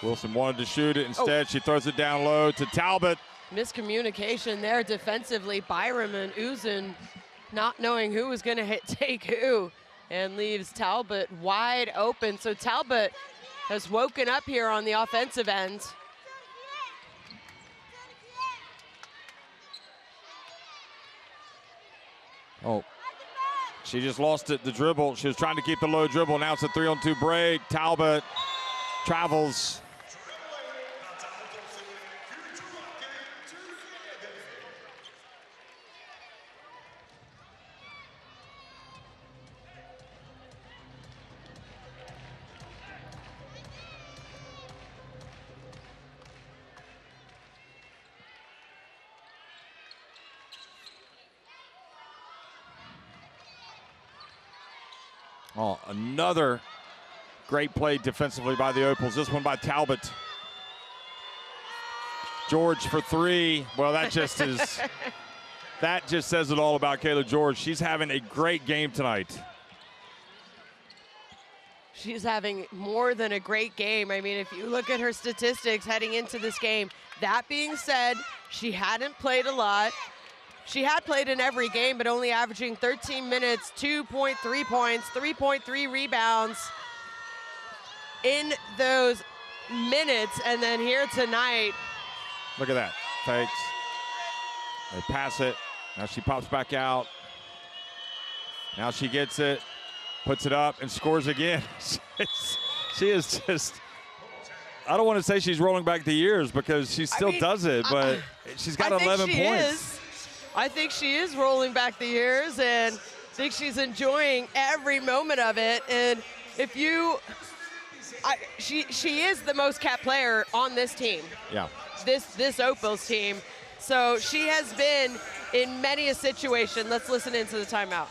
Wilson wanted to shoot it. Instead, she throws it down low to Talbot. Miscommunication there defensively. Byram and Uzun not knowing who was going to take who, and leaves Talbot wide open. So Talbot has woken up here on the offensive end. Oh, she just lost it, the dribble. She was trying to keep the low dribble. Now it's a 3-on-2 break. Talbot travels. Oh, another great play defensively by the Opals. This one by Talbot. George for 3. Well, that just is, that just says it all about Kayla George. She's having a great game tonight. she's having more than a great game. I mean, if you look at her statistics heading into this game, that being said, she hadn't played a lot. She had played in every game, but only averaging 13 minutes, 2.3 points, 3.3 rebounds in those minutes. And then here tonight. Look at that, fakes. They pass it, now she pops back out. Now she gets it, puts it up and scores again. She is just, I don't want to say she's rolling back the years because she still does it, but she's got 11 points. I think she is rolling back the years, and I think she's enjoying every moment of it. And if you, she is the most capped player on this team. Yeah. This Opals team. So she has been in many a situation. Let's listen into the timeout.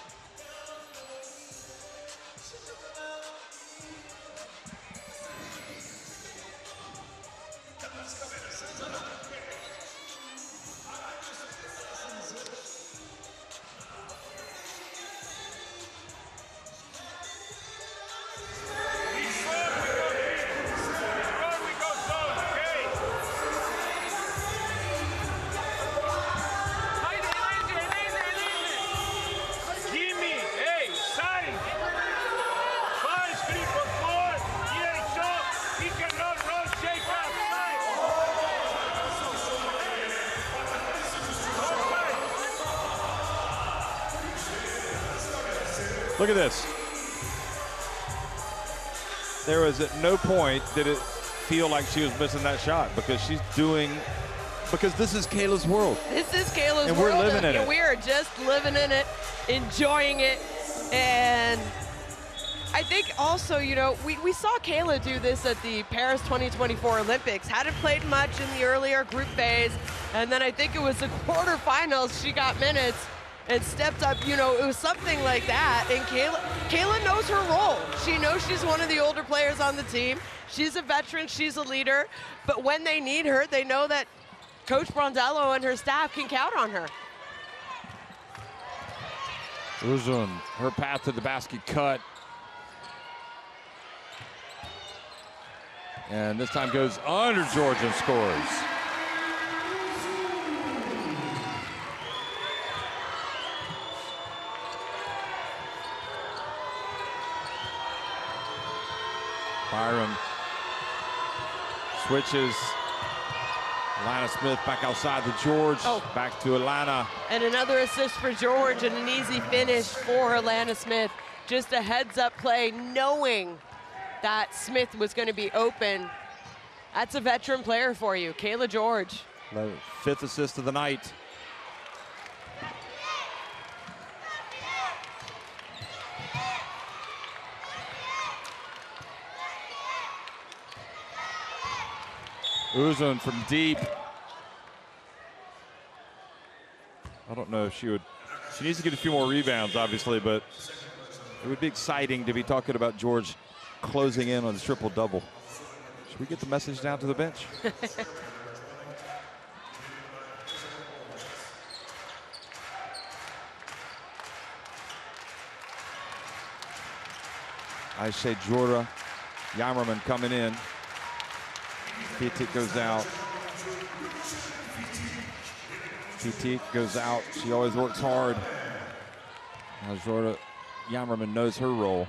Look at this. There was at no point did it feel like she was missing that shot because she's doing, because this is Kayla's world. This is Kayla's world. And we're living in it. We are just living in it, enjoying it. And I think also, you know, we saw Kayla do this at the Paris 2024 Olympics. Hadn't played much in the earlier group phase. And then I think it was the quarterfinals she got minutes and stepped up. You know, it was something like that. And Kayla knows her role. She knows she's one of the older players on the team. She's a veteran, she's a leader. But when they need her, they know that Coach Brondello and her staff can count on her. Uzun, her path to the basket cut. And this time goes under George and scores. Byram switches. Alana Smith back outside to George. Back to Alana. And another assist for George and an easy finish for Alana Smith. Just a heads-up play, knowing that Smith was going to be open. That's a veteran player for you, Kayla George. Fifth assist of the night. Uzun from deep. I don't know if she would. She needs to get a few more rebounds, obviously, but it would be exciting to be talking about George closing in on the triple-double. Should we get the message down to the bench? I say Jorah Yamerman coming in. Pitik goes out. Pitik goes out. She always works hard. Now Jorah Yamerman knows her role.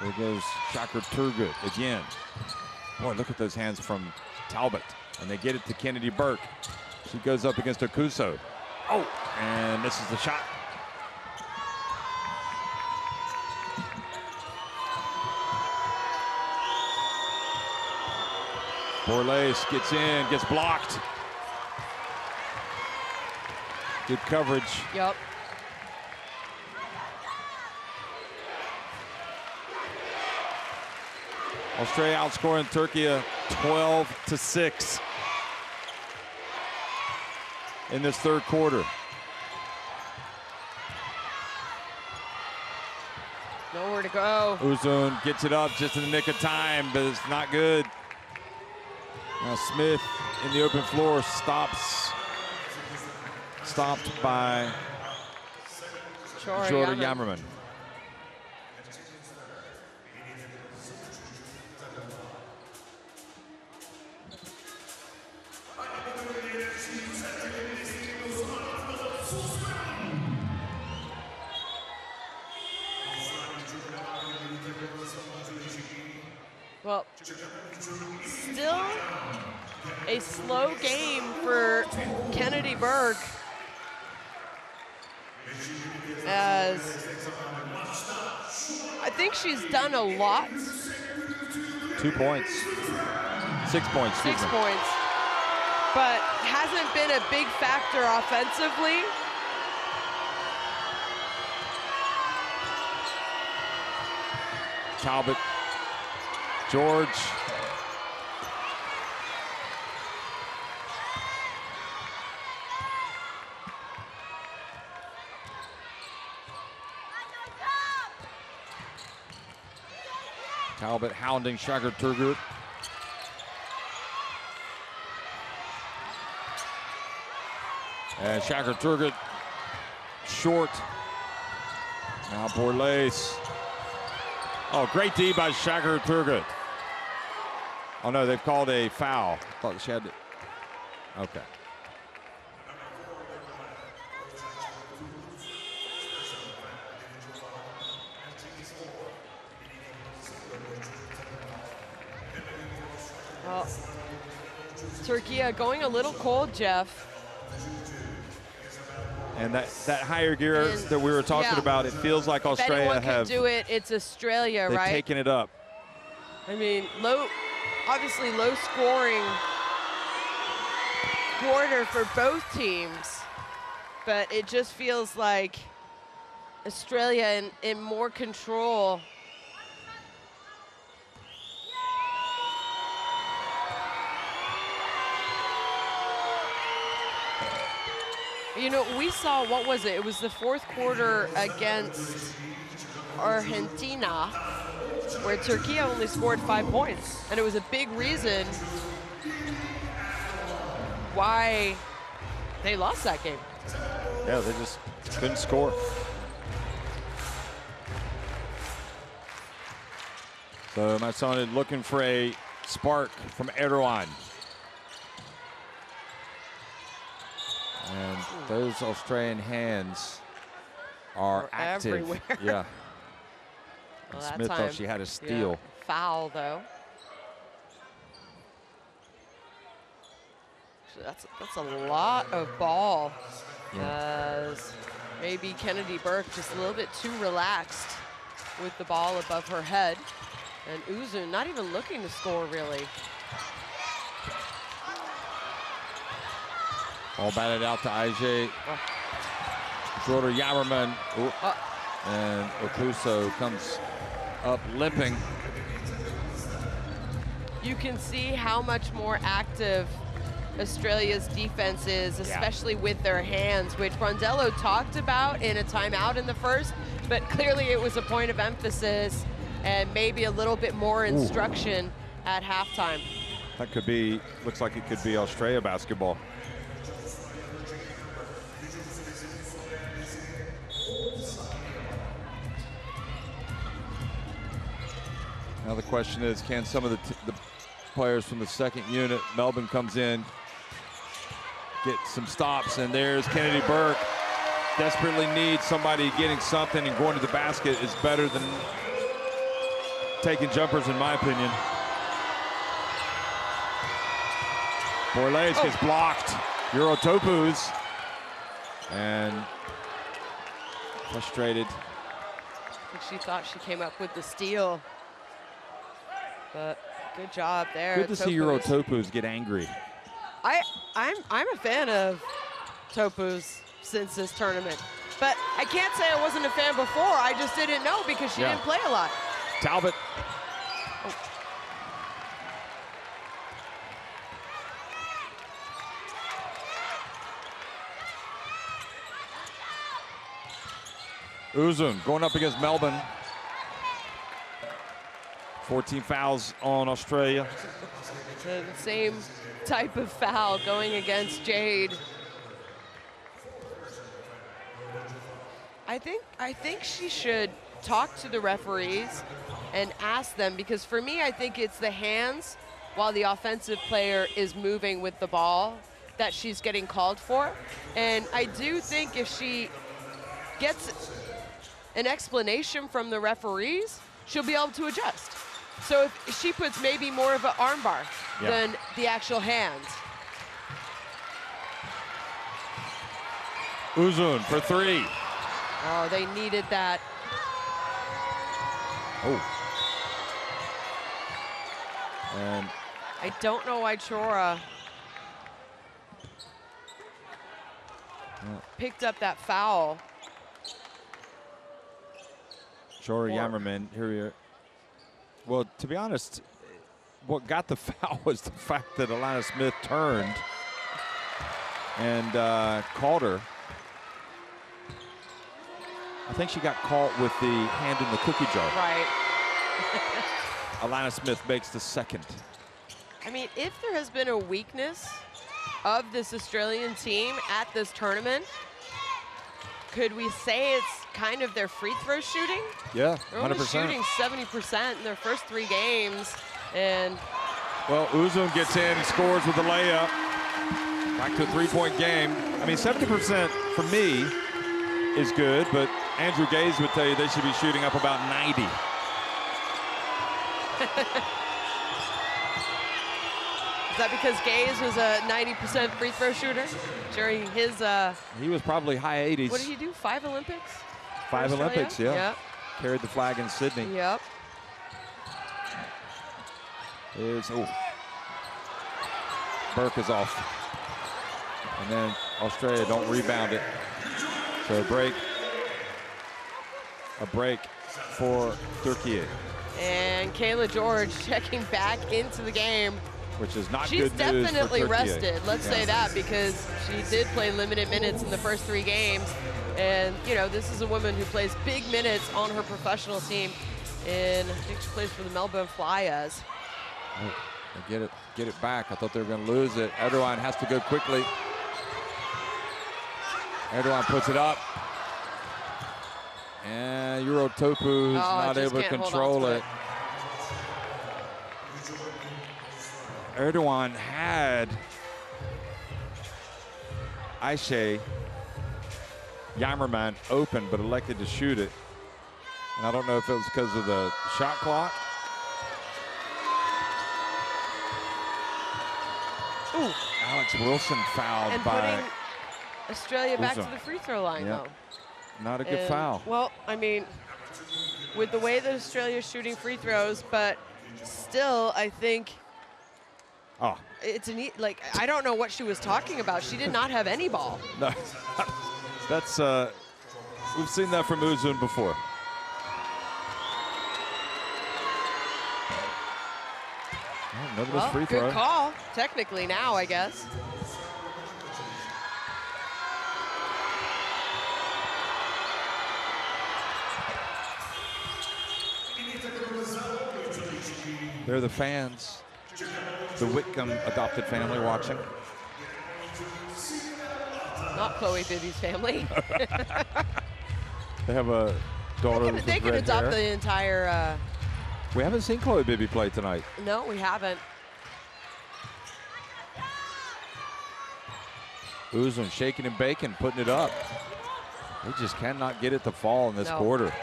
There goes Shakir Turgut again. Boy, look at those hands from Talbot. And they get it to Kennedy Burke. She goes up against Okuso. Oh, and this is the shot. Borlase gets in, gets blocked. Good coverage. Yep. Australia outscoring Turkey 12-6 in this third quarter. Nowhere to go. Uzun gets it up just in the nick of time, but it's not good. Now Smith in the open floor stopped by Jorah Yamerman. Well, still a slow game for Kennedy Berg, as I think she's done a lot. 2 points. 6 points. 6 points. But hasn't been a big factor offensively. Talbot, George. Talbot hounding Shagar Turgut. And Shagar Turgut short. Now Borlace. Oh, great D by Shagar Turgut. Oh no, they've called a foul. Thought she had to. Okay. Well, Türkiye going a little cold, Jeff. And that higher gear that we were talking about, it feels like Australia if anyone can do it, it's Australia, they've right? taken it up. I mean, obviously low scoring quarter for both teams, but it just feels like Australia in more control. You know, we saw, what was it? It was the fourth quarter against Argentina, where Türkiye only scored 5 points. And it was a big reason why they lost that game. Yeah, they just couldn't score. So Matsone looking for a spark from Erdogan. And those Australian hands are active. Everywhere. Yeah. Well, And Smith thought she had a steal. Yeah. Foul, though. So that's a lot of ball. As maybe Kennedy Berg just a little bit too relaxed with the ball above her head. And Uzun not even looking to score, really. All batted out to IJ. Schroeder Yammerman. And Okuso comes up limping. You can see how much more active Australia's defense is, especially with their hands, which Brondello talked about in a timeout in the first, but clearly it was a point of emphasis and maybe a little bit more instruction at halftime. That could be, looks like it could be Australia basketball. Now the question is, can some of the players from the second unit, Melbourne comes in, get some stops, and there's Kennedy Berg. Desperately needs somebody getting something, and going to the basket is better than taking jumpers, in my opinion. Borlace gets blocked. Eurotopus. And frustrated. I think she thought she came up with the steal. But good job there. Good to see Eurotopus get angry. I'm a fan of Topuz since this tournament. But I can't say I wasn't a fan before. I just didn't know because she didn't play a lot. Talbot. Uzun going up against Melbourne. 14 fouls on Australia. The same type of foul going against Jade. I think she should talk to the referees and ask them, because for me, I think it's the hands while the offensive player is moving with the ball that she's getting called for. And I do think if she gets an explanation from the referees, she'll be able to adjust. So if she puts maybe more of an arm bar than the actual hand. Uzun for 3. Oh, they needed that. Oh. And I don't know why Chora picked up that foul. Chora Yammerman, here we are. Well, to be honest, what got the foul was the fact that Alana Smith turned and called her. I think she got caught with the hand in the cookie jar. Right. Alana Smith makes the second. I mean, if there has been a weakness of this Australian team at this tournament, could we say it's kind of their free throw shooting? Yeah, 100%. They're only shooting 70% in their first 3 games. And well, Uzun gets in and scores with a layup. Back to a 3-point game. I mean, 70% for me is good, but Andrew Gaze would tell you they should be shooting up about 90. Is that because Gaze was a 90% free throw shooter during his he was probably high 80s. What did he do? 5 Olympics? 5 Olympics, yeah. Yep. Carried the flag in Sydney. Yep. Burke is off. And then Australia don't rebound it. So a break for Türkiye. And Kayla George checking back into the game. Which is not She's good news definitely for Türkiye. rested, let's say that, because she did play limited minutes in the first 3 games. And, you know, this is a woman who plays big minutes on her professional team. And I think she plays for the Melbourne Flyers. Oh, get it back. I thought they were going to lose it. Erdogan has to go quickly. Erdogan puts it up. And Euro Topu's not able to control it. Erdogan had Ayşe Yammerman open, but elected to shoot it. And I don't know if it was because of the shot clock. Ooh. Alex Wilson fouled and by putting Australia back to Uzun. the free throw line, though. Not a good And, foul. Well, I mean, with the way that Australia's shooting free throws, but still, I think it's a neat, like, I don't know what she was talking about. She did not have any ball. No, that's, we've seen that from Uzun before. Well, free throw. good call, technically now, I guess. They're the fans, the Whitcomb adopted family watching. Not Chloe Bibby's family. They have a daughter with They could red adopt hair. the entire. We haven't seen Chloe Bibby play tonight. No, we haven't. Uzun shaking and baking, putting it up. They just cannot get it to fall in this quarter.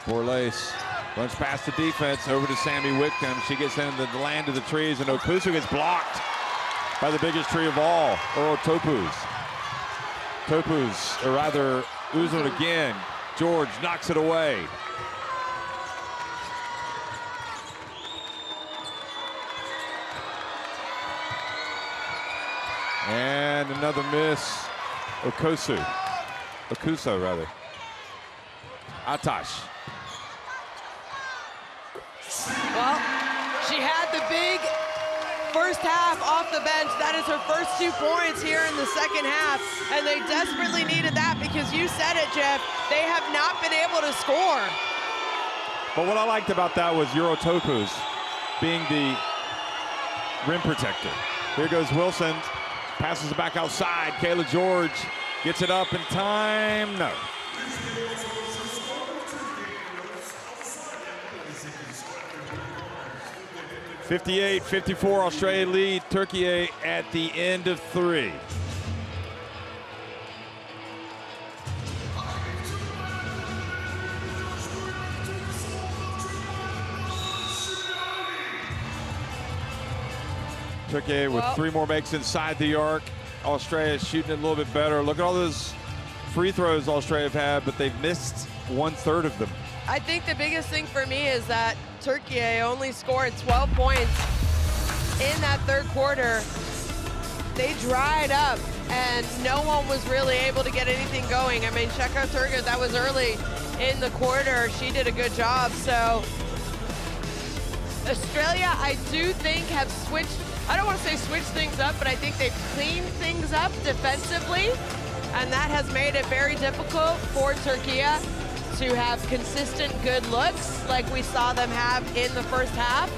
Borlace runs past the defense over to Sammy Whitcomb. She gets into the land of the trees, and Okusu gets blocked by the biggest tree of all, Earl Topuz. Topuz, or rather Uzun again. George knocks it away. And another miss. Okuso, rather. Atash. Well, she had the big first half off the bench. That is her first 2 points here in the second half. And they desperately needed that because you said it, Jeff. They have not been able to score. But what I liked about that was Euro Topuz being the rim protector. Here goes Wilson. Passes it back outside. Kayla George gets it up in time. No. (58-54) Australia lead Türkiye at the end of 3. Türkiye with 3 more makes inside the arc. Australia is shooting it a little bit better. Look at all those free throws Australia have had, but they've missed 1/3 of them. I think the biggest thing for me is that Türkiye only scored 12 points in that third quarter. They dried up, and no one was really able to get anything going. I mean, Şaka Turgut, that was early in the quarter. She did a good job. So Australia, I do think, have switched, I don't want to say switched things up, but I think they've cleaned things up defensively, and that has made it very difficult for Türkiye to have consistent good looks like we saw them have in the first half.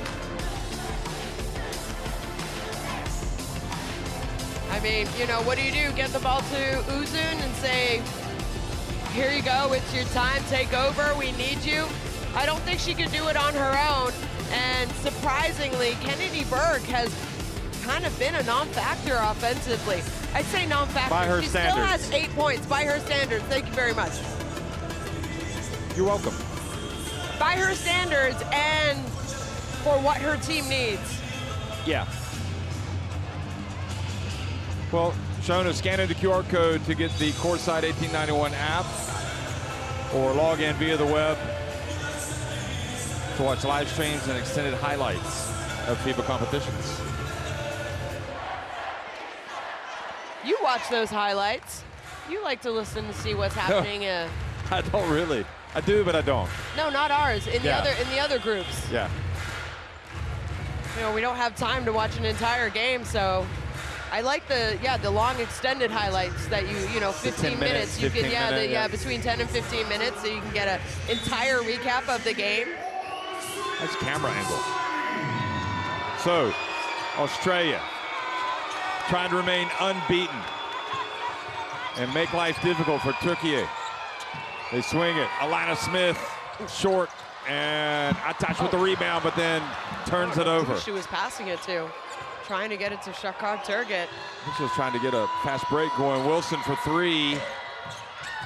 I mean, you know, what do? Get the ball to Uzun and say, here you go, it's your time, take over, we need you. I don't think she could do it on her own. And surprisingly, Kennedy Burke has kind of been a non-factor offensively. I'd say non-factor. By her she standards. still has 8 points, by her standards. Thank you very much. You're welcome. By her standards and for what her team needs. Yeah. Well, Shona, scan in the QR code to get the Courtside 1891 app or log in via the web to watch live streams and extended highlights of FIBA competitions. You watch those highlights. You like to listen to see what's happening. No, I don't really. I do, but I don't. No, not ours. In the other groups. Yeah. You know, we don't have time to watch an entire game, so I like the long extended highlights that you know 15 minutes. You can between 10 and 15 minutes, so you can get an entire recap of the game. That's camera angle. So, Australia trying to remain unbeaten and make life difficult for Türkiye. They swing it. Alana Smith, short, and Atash with the rebound, but then turns it over. Who she was passing it to, trying to get it to Şaka Turgut. I think she was trying to get a fast break going. Wilson for 3,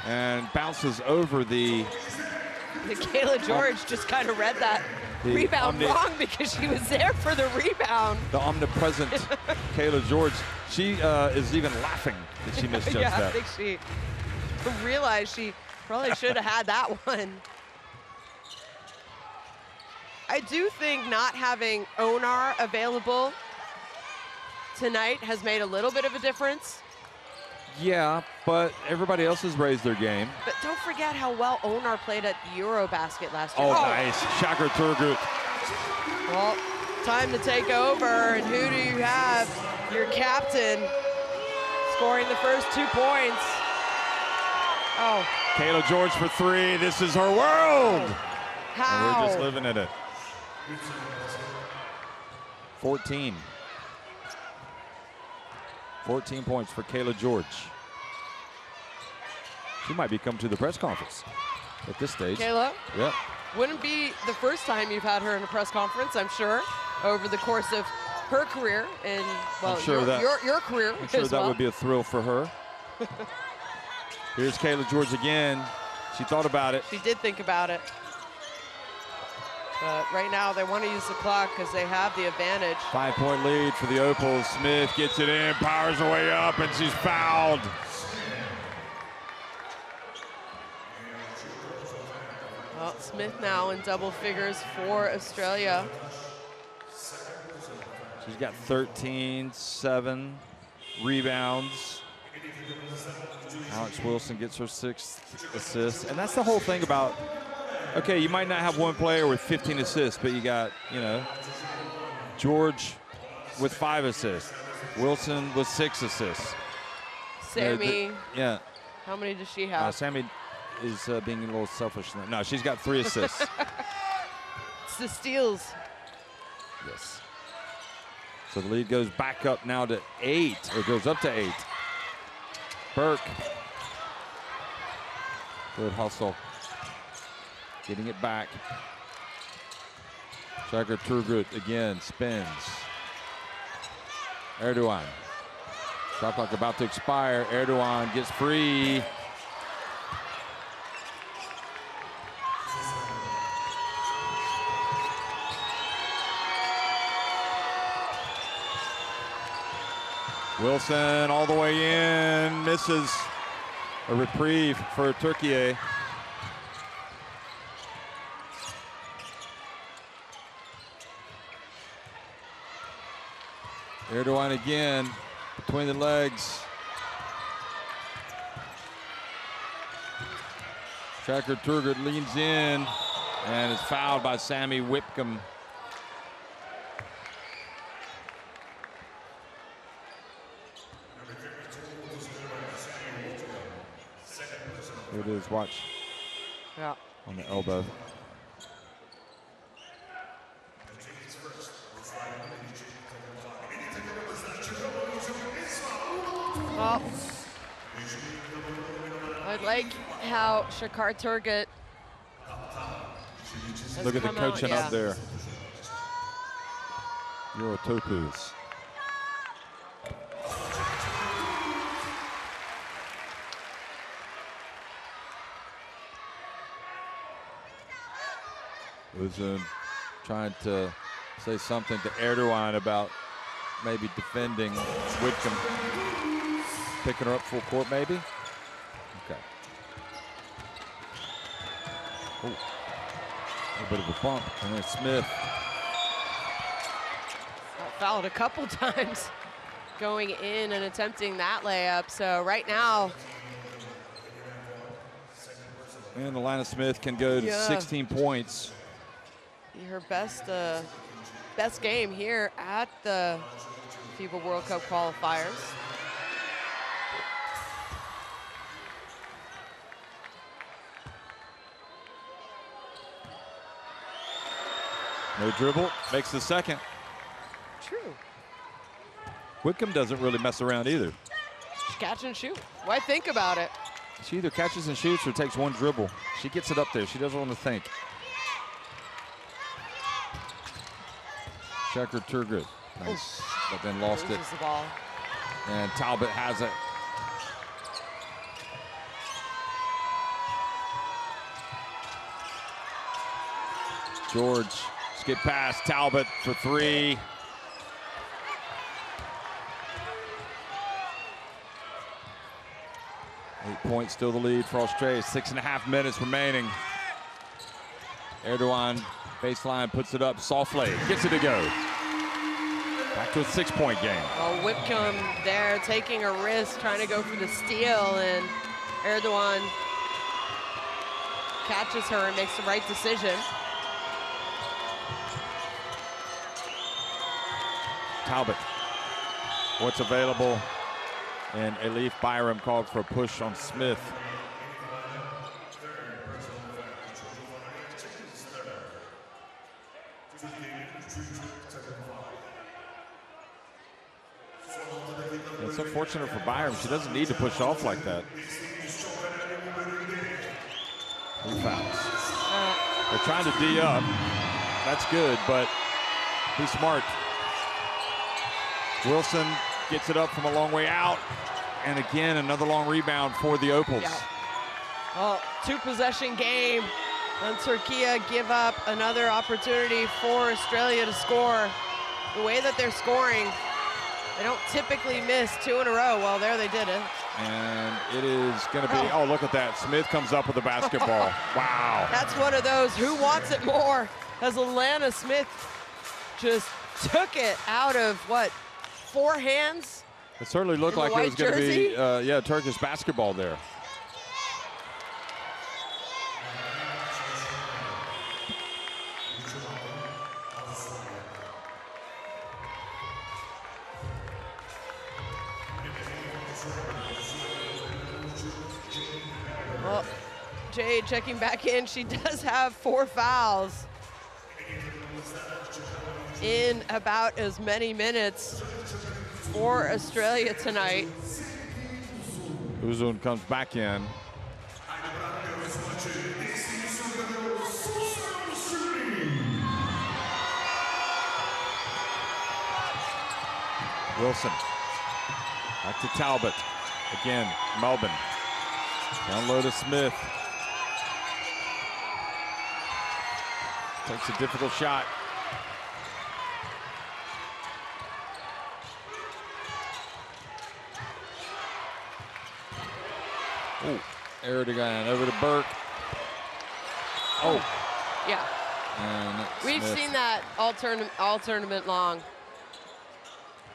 and bounces over the... Michaela George just kind of read that rebound wrong because she was there for the rebound. The omnipresent Kayla George. She is even laughing that she misjudged that. I think she realized she probably should have had that one. I do think not having Onar available tonight has made a little bit of a difference. Yeah, but everybody else has raised their game. But don't forget how well Onar played at Eurobasket last year. Oh, nice. Şaka Turgut. Well, time to take over, and who do you have? Your captain scoring the first 2 points. Oh. Kayla George for 3. This is her world. How? And we're just living in it. 14 points for Kayla George. She might be coming to the press conference at this stage. Kayla? Yep. Wouldn't be the first time you've had her in a press conference, I'm sure, over the course of her career and, well, your career I'm sure as that well. would be a thrill for her. Here's Kayla George again. She thought about it. She did think about it. But right now they want to use the clock because they have the advantage. 5-point lead for the Opals. Smith gets it in, powers her way up, and she's fouled. Well, Smith now in double figures for Australia. She's got 13, 7 rebounds. Alex Wilson gets her 6th assist. And that's the whole thing about, okay, you might not have one player with 15 assists, but you got, you know, George with 5 assists. Wilson with 6 assists. Sammy. Yeah. How many does she have? Sammy is being a little selfish. No, she's got 3 assists. It's the steals. Yes. So the lead goes back up now to 8, or goes up to 8. Burke. Good hustle. Getting it back. Şaka Turgut again spins. Erdoğan. Shot clock about to expire. Erdoğan gets free. Wilson all the way in, misses. A reprieve for Türkiye. Erdoğan again, between the legs. Şakir Turgut leans in and is fouled by Sammy Whitcomb. Here it is, watch. Yeah. On the elbow. Well, I like how Şakir Turgut. Look at the coaching up there. Eurotopus. Was trying to say something to Erdoğan about maybe defending Whitcomb. Picking her up full court, maybe? Okay. Oh, a little bit of a bump. And then Smith. Got fouled a couple times going in and attempting that layup. So right now. And Alana Smith can go to 16 points. Her best game here at the FIBA World Cup qualifiers. No dribble, makes the second. True. Whitcomb doesn't really mess around either. She catch and shoot. Why think about it? She either catches and shoots or takes one dribble. She gets it up there. She doesn't want to think. Şakir Turgut, nice, but then lost it. The ball. And Talbot has it. George, skip pass, Talbot for three. Eight points, still the lead for Australia. 6.5 minutes remaining. Erdoğan, baseline, puts it up softly, gets it to go. Back to a 6-point game. Well, Whitcomb there taking a risk, trying to go for the steal, and Erdoğan catches her and makes the right decision. Talbot, what's available? And Elif Bayram called for a push on Smith. It's unfortunate for Bayram. She doesn't need to push off like that. 3 fouls. They're trying to D up. That's good, but be smart. Wilson gets it up from a long way out. And again, another long rebound for the Opals. Yeah. Well, 2-possession game. And Türkiye give up another opportunity for Australia to score. The way that they're scoring, they don't typically miss 2 in a row. Well, there they did it. And it is going to be, oh, look at that. Smith comes up with the basketball. Wow. That's one of those, who wants it more? As Alana Smith just took it out of, what, 4 hands? It certainly looked like it was going to be, yeah, Turkish basketball there. Well, Jade checking back in. She does have 4 fouls in about as many minutes for Australia tonight. Uzun comes back in. Wilson. Back to Talbot. Again, Melbourne. Down low to Smith. Takes a difficult shot. Erdogan over to Burke. Oh. Yeah. And we've Smith. seen that all tournament long.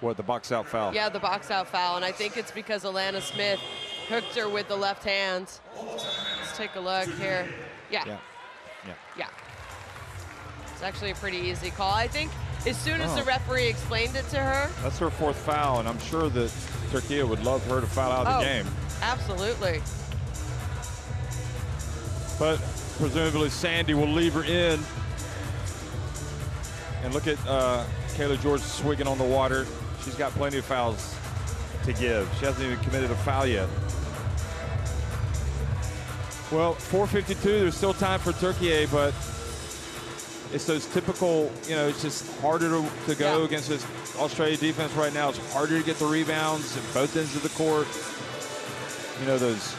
What, the box out foul? Yeah, the box out foul, and I think it's because Alana Smith hooked her with the left hand. Let's take a look here. Yeah. It's actually a pretty easy call. I think as soon as the referee explained it to her. That's her 4th foul, and I'm sure that Türkiye would love her to foul out of the game. Absolutely. But presumably Sandy will leave her in. And look at Kayla George swigging on the water. She's got plenty of fouls to give. She hasn't even committed a foul yet. Well, 4:52, there's still time for Türkiye, but it's those typical, you know, it's just harder to go against this Australia defense right now. It's harder to get the rebounds at both ends of the court. You know, those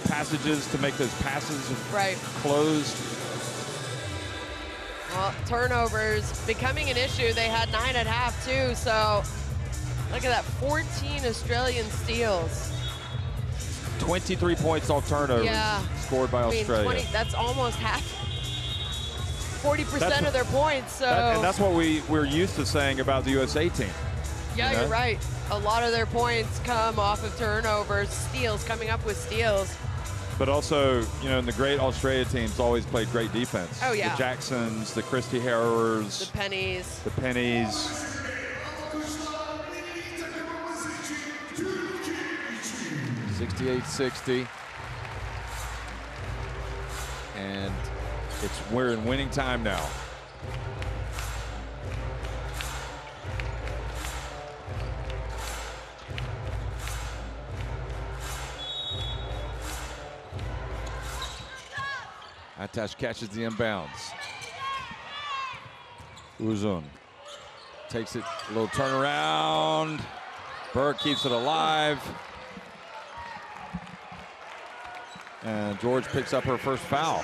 passages to make those passes closed. Well, turnovers becoming an issue. They had 9 at half too, so look at that, 14 Australian steals. 23 points off turnovers scored by Australia. That's almost half, 40% of their points. So and that's what we're used to saying about the USA team. Yeah, you're right. A lot of their points come off of turnovers, steals, coming up with steals. But also, you know, the great Australia teams always played great defense. Oh, yeah. The Jacksons, the Christy Harrowers. The Pennies. The Pennies. .68-60. And we're in winning time now. Atash catches the inbounds. Uzun takes it, a little turnaround. Burke keeps it alive. And George picks up her first foul.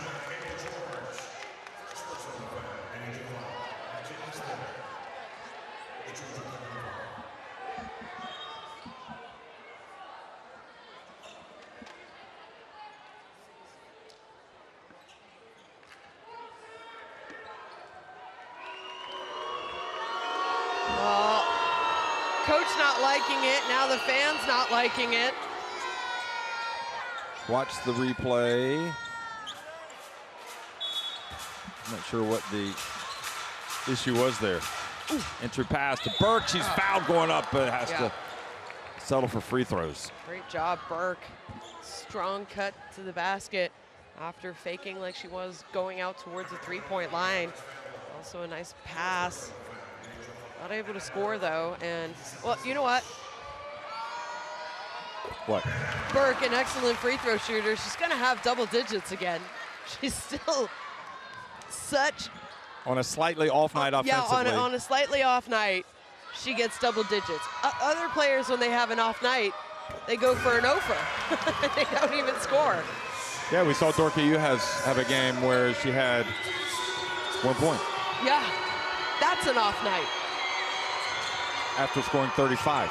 Coach not liking it, now the fans not liking it. Watch the replay. I'm not sure what the issue was there. Entry pass to Burke. She's fouled going up, but has to settle for free throws. Great job, Burke. Strong cut to the basket after faking like she was going out towards the three-point line. Also a nice pass. Not able to score, though, and, well, you know what? What? Burke, an excellent free throw shooter. She's going to have double digits again. She's still such... On a slightly off night offensively. Yeah, on a slightly off night, she gets double digits. Other players, when they have an off night, they go for an over. They don't even score. Yeah, we saw Türkiye have a game where she had 1 point. Yeah, that's an off night. After scoring 35.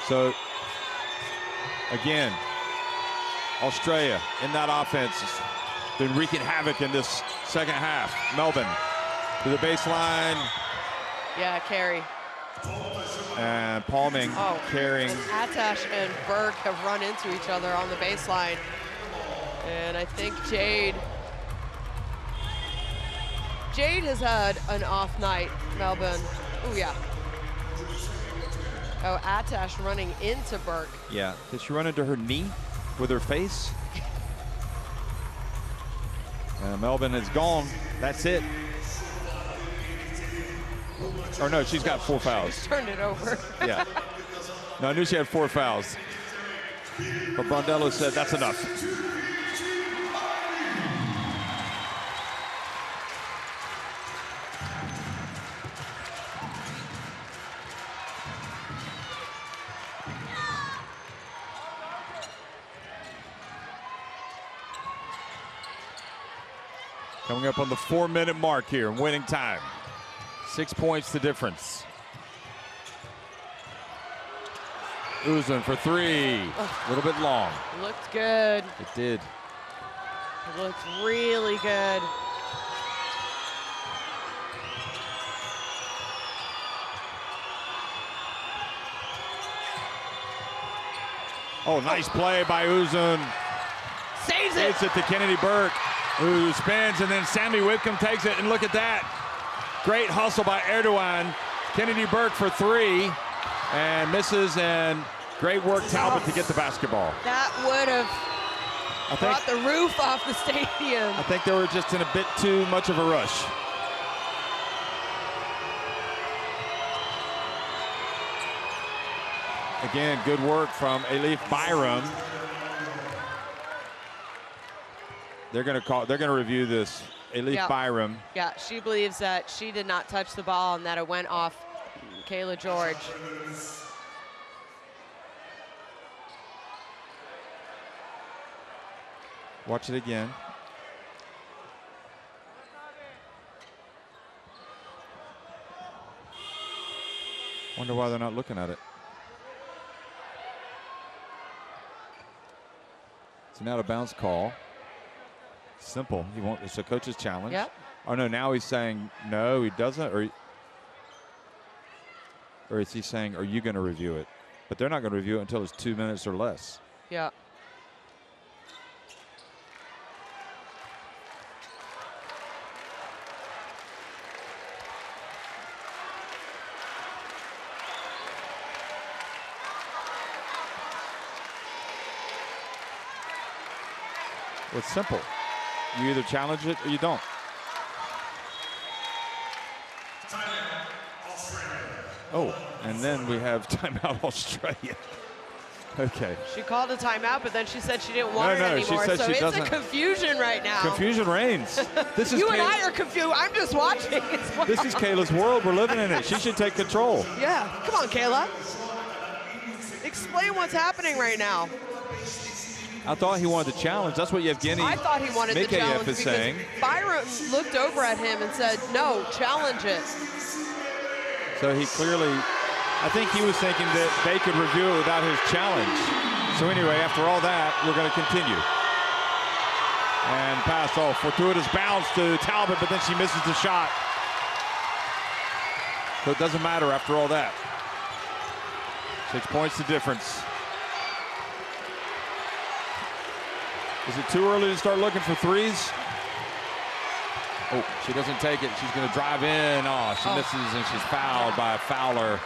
So, again, Australia in that offense has been wreaking havoc in this second half. Melbourne to the baseline. Yeah, carry. And palming, carrying. Atash and Burke have run into each other on the baseline. And I think Jade has had an off night, Melbourne. Oh, yeah. Oh, Atash running into Burke. Yeah, did she run into her knee with her face? Melbourne is gone. That's it. Or no, she's got 4 fouls. She's turned it over. Yeah. No, I knew she had 4 fouls. But Brondello said that's enough. Coming up on the 4-minute mark here in winning time. 6 points the difference. Uzun for three. A little bit long. Looked good. It did. It looked really good. Oh, nice play by Uzun. Saves it. Saves it to Kennedy Burke, who spins, and then Sammy Whitcomb takes it, and look at that. Great hustle by Erdogan. Kennedy Burke for three, and misses, and great work, Talbot, to get the basketball. That would have brought the roof off the stadium. I think they were just in a bit too much of a rush. Again, good work from Elif Bayram. They're going to review this. Elif Bayram. Yeah, she believes that she did not touch the ball and that it went off Kayla George. Watch it again. Wonder why they're not looking at it. It's an out of bounds call. Simple. It's a coach's challenge. Yep. Oh no, now he's saying no, he doesn't, or is he saying, are you going to review it? But they're not going to review it until it's 2 minutes or less. Yeah. It's simple. You either challenge it or you don't. Oh, and then we have timeout Australia. Okay. She called a timeout, but then she said she didn't want it anymore. She said so she it's a confusion right now. Confusion reigns. This is you and I are confused. I'm just watching as well. This is Kayla's world. We're living in it. She should take control. Yeah. Come on, Kayla. Explain what's happening right now. I thought he wanted the challenge. That's what Yevgeny I thought he wanted the challenge is because saying. Byron looked over at him and said, no, challenge it. So he clearly, I think he was thinking that they could review it without his challenge. So anyway, after all that, we're going to continue. And pass, fortuitous bounce to Talbot, but then she misses the shot. So it doesn't matter after all that. 6 points the difference. Is it too early to start looking for threes? Oh, she doesn't take it. She's going to drive in. Oh, she misses, and she's fouled by a fouler.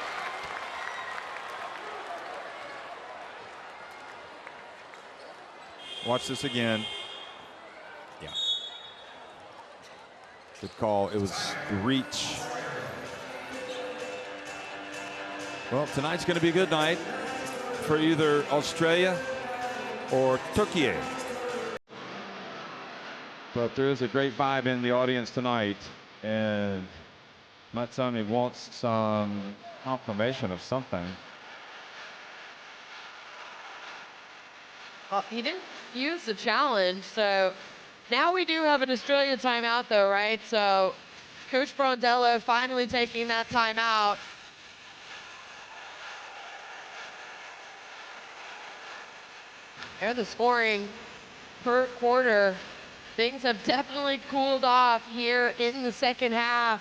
Watch this again. Yeah. Good call. It was reach. Well, tonight's going to be a good night for either Australia or Türkiye. But there is a great vibe in the audience tonight, and Matsami wants some confirmation of something. Well, he didn't use the challenge, so now we do have an Australian timeout, though, right? So Coach Brondello finally taking that timeout. There, the scoring per quarter. Things have definitely cooled off here in the second half.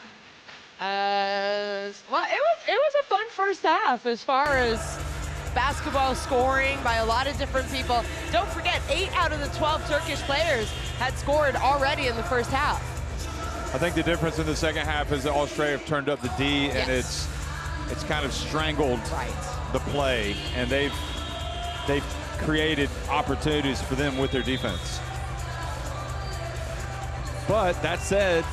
Well, it was a fun first half as far as basketball scoring by a lot of different people. Don't forget, 8 out of the 12 Turkish players had scored already in the first half. I think the difference in the second half is that Australia have turned up the D, and it's kind of strangled the play, and they've created opportunities for them with their defense. But that said,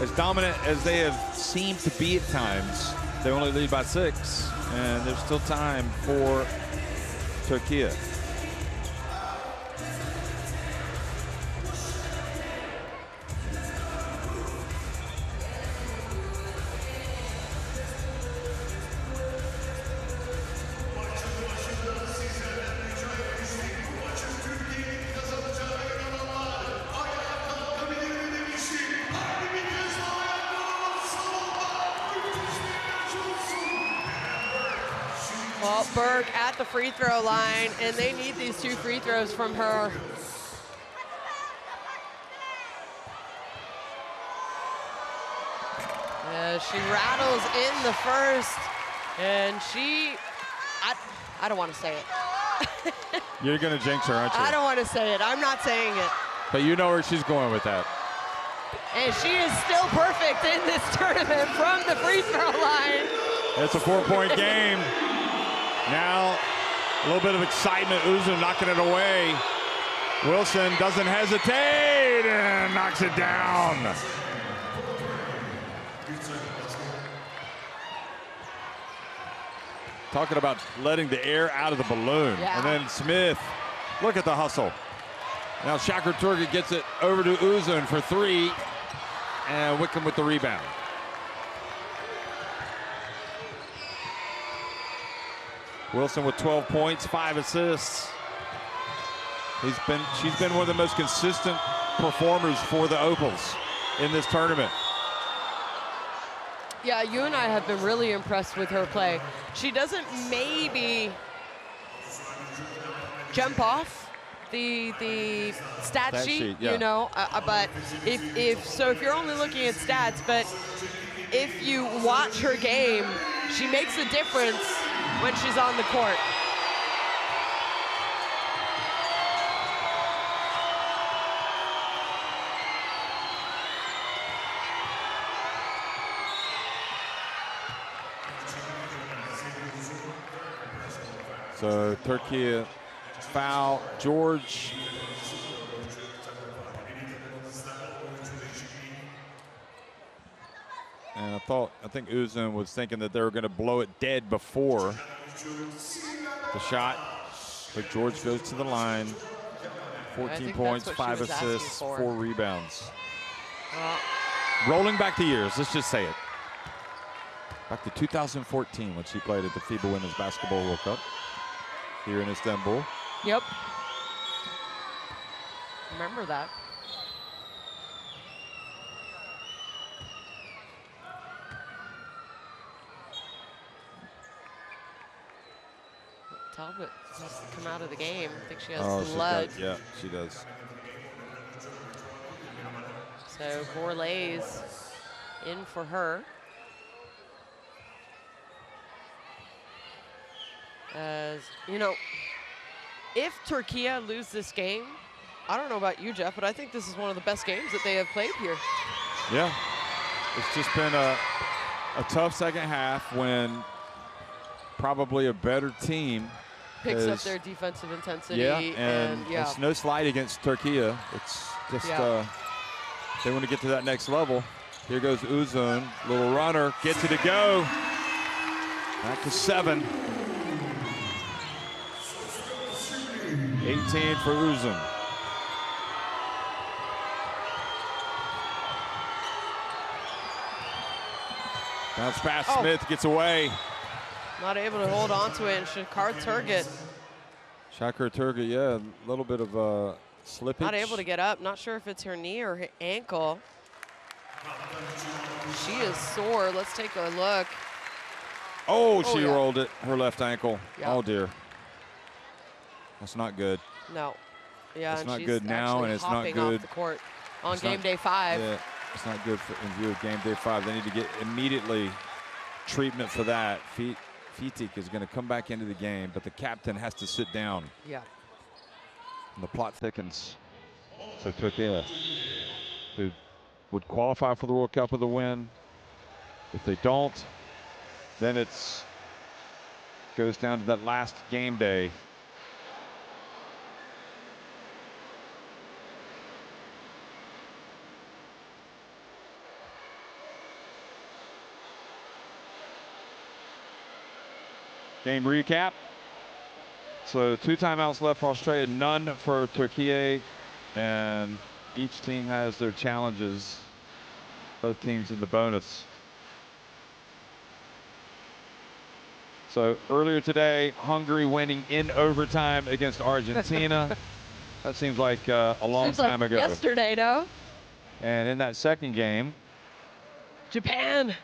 as dominant as they have seemed to be at times, they only lead by 6, and there's still time for Türkiye. Well, Well, Berg at the free throw line, and they need these 2 free throws from her. She rattles in the first, and I don't want to say it. You're going to jinx her, aren't you? I don't want to say it. I'm not saying it. But you know where she's going with that. And she is still perfect in this tournament from the free throw line. It's a 4-point game. Now, a little bit of excitement. Uzu knocking it away. Wilson doesn't hesitate and knocks it down. Talking about letting the air out of the balloon. Yeah. And then Smith, look at the hustle. Now Shakur Turgut gets it over to Uzun for 3, and Wickham with the rebound. Wilson with 12 points, 5 assists. She's been one of the most consistent performers for the Opals in this tournament. Yeah, you and I have been really impressed with her play. She doesn't maybe jump off the stat sheet, yeah. You know, but if you're only looking at stats, but if you watch her game, she makes a difference when she's on the court. So Türkiye foul, George. And I think Uzun was thinking that they were going to blow it dead before the shot. But George goes to the line. 14 points, 5 assists, 4 rebounds. Rolling back the years, let's just say it. Back to 2014 when she played at the FIBA Women's Basketball World Cup here in Istanbul. Yep. Remember that. Talbot has to come out of the game. I think she has blood. Yeah, she does. So Borlay's in for her. As you know, if Türkiye lose this game, I don't know about you, Jeff, but I think this is one of the best games that they have played here. Yeah, it's just been a tough second half when probably a better team picks up their defensive intensity. Yeah, and it's no slight against Türkiye. It's just they want to get to that next level. Here goes Uzun, little runner, gets it to go. Back to 7. 18 for Uzun. Bounce pass, Smith gets away. Not able to hold on to it, and Shakur Turgut. Shakur Turgut, yeah, a little bit of slippage. Not able to get up. Not sure if it's her knee or her ankle. She is sore. Let's take a look. Oh, she rolled it, her left ankle. Yeah. Oh, dear. That's not good. No. Yeah, it's and not she's good now, and it's not good off the court on game day 5. Yeah, it's not good in view of game day 5. They need to get immediately treatment for that. Fitik is going to come back into the game, but the captain has to sit down. Yeah. And the plot thickens. So Türkiye, who would qualify for the World Cup with a win. If they don't, then it's goes down to that last game day. Game recap. So 2 timeouts left for Australia, none for Türkiye, and each team has their challenges. Both teams in the bonus. So earlier today, Hungary winning in overtime against Argentina. That seems like a long time ago. Yesterday, no? And in that second game, Japan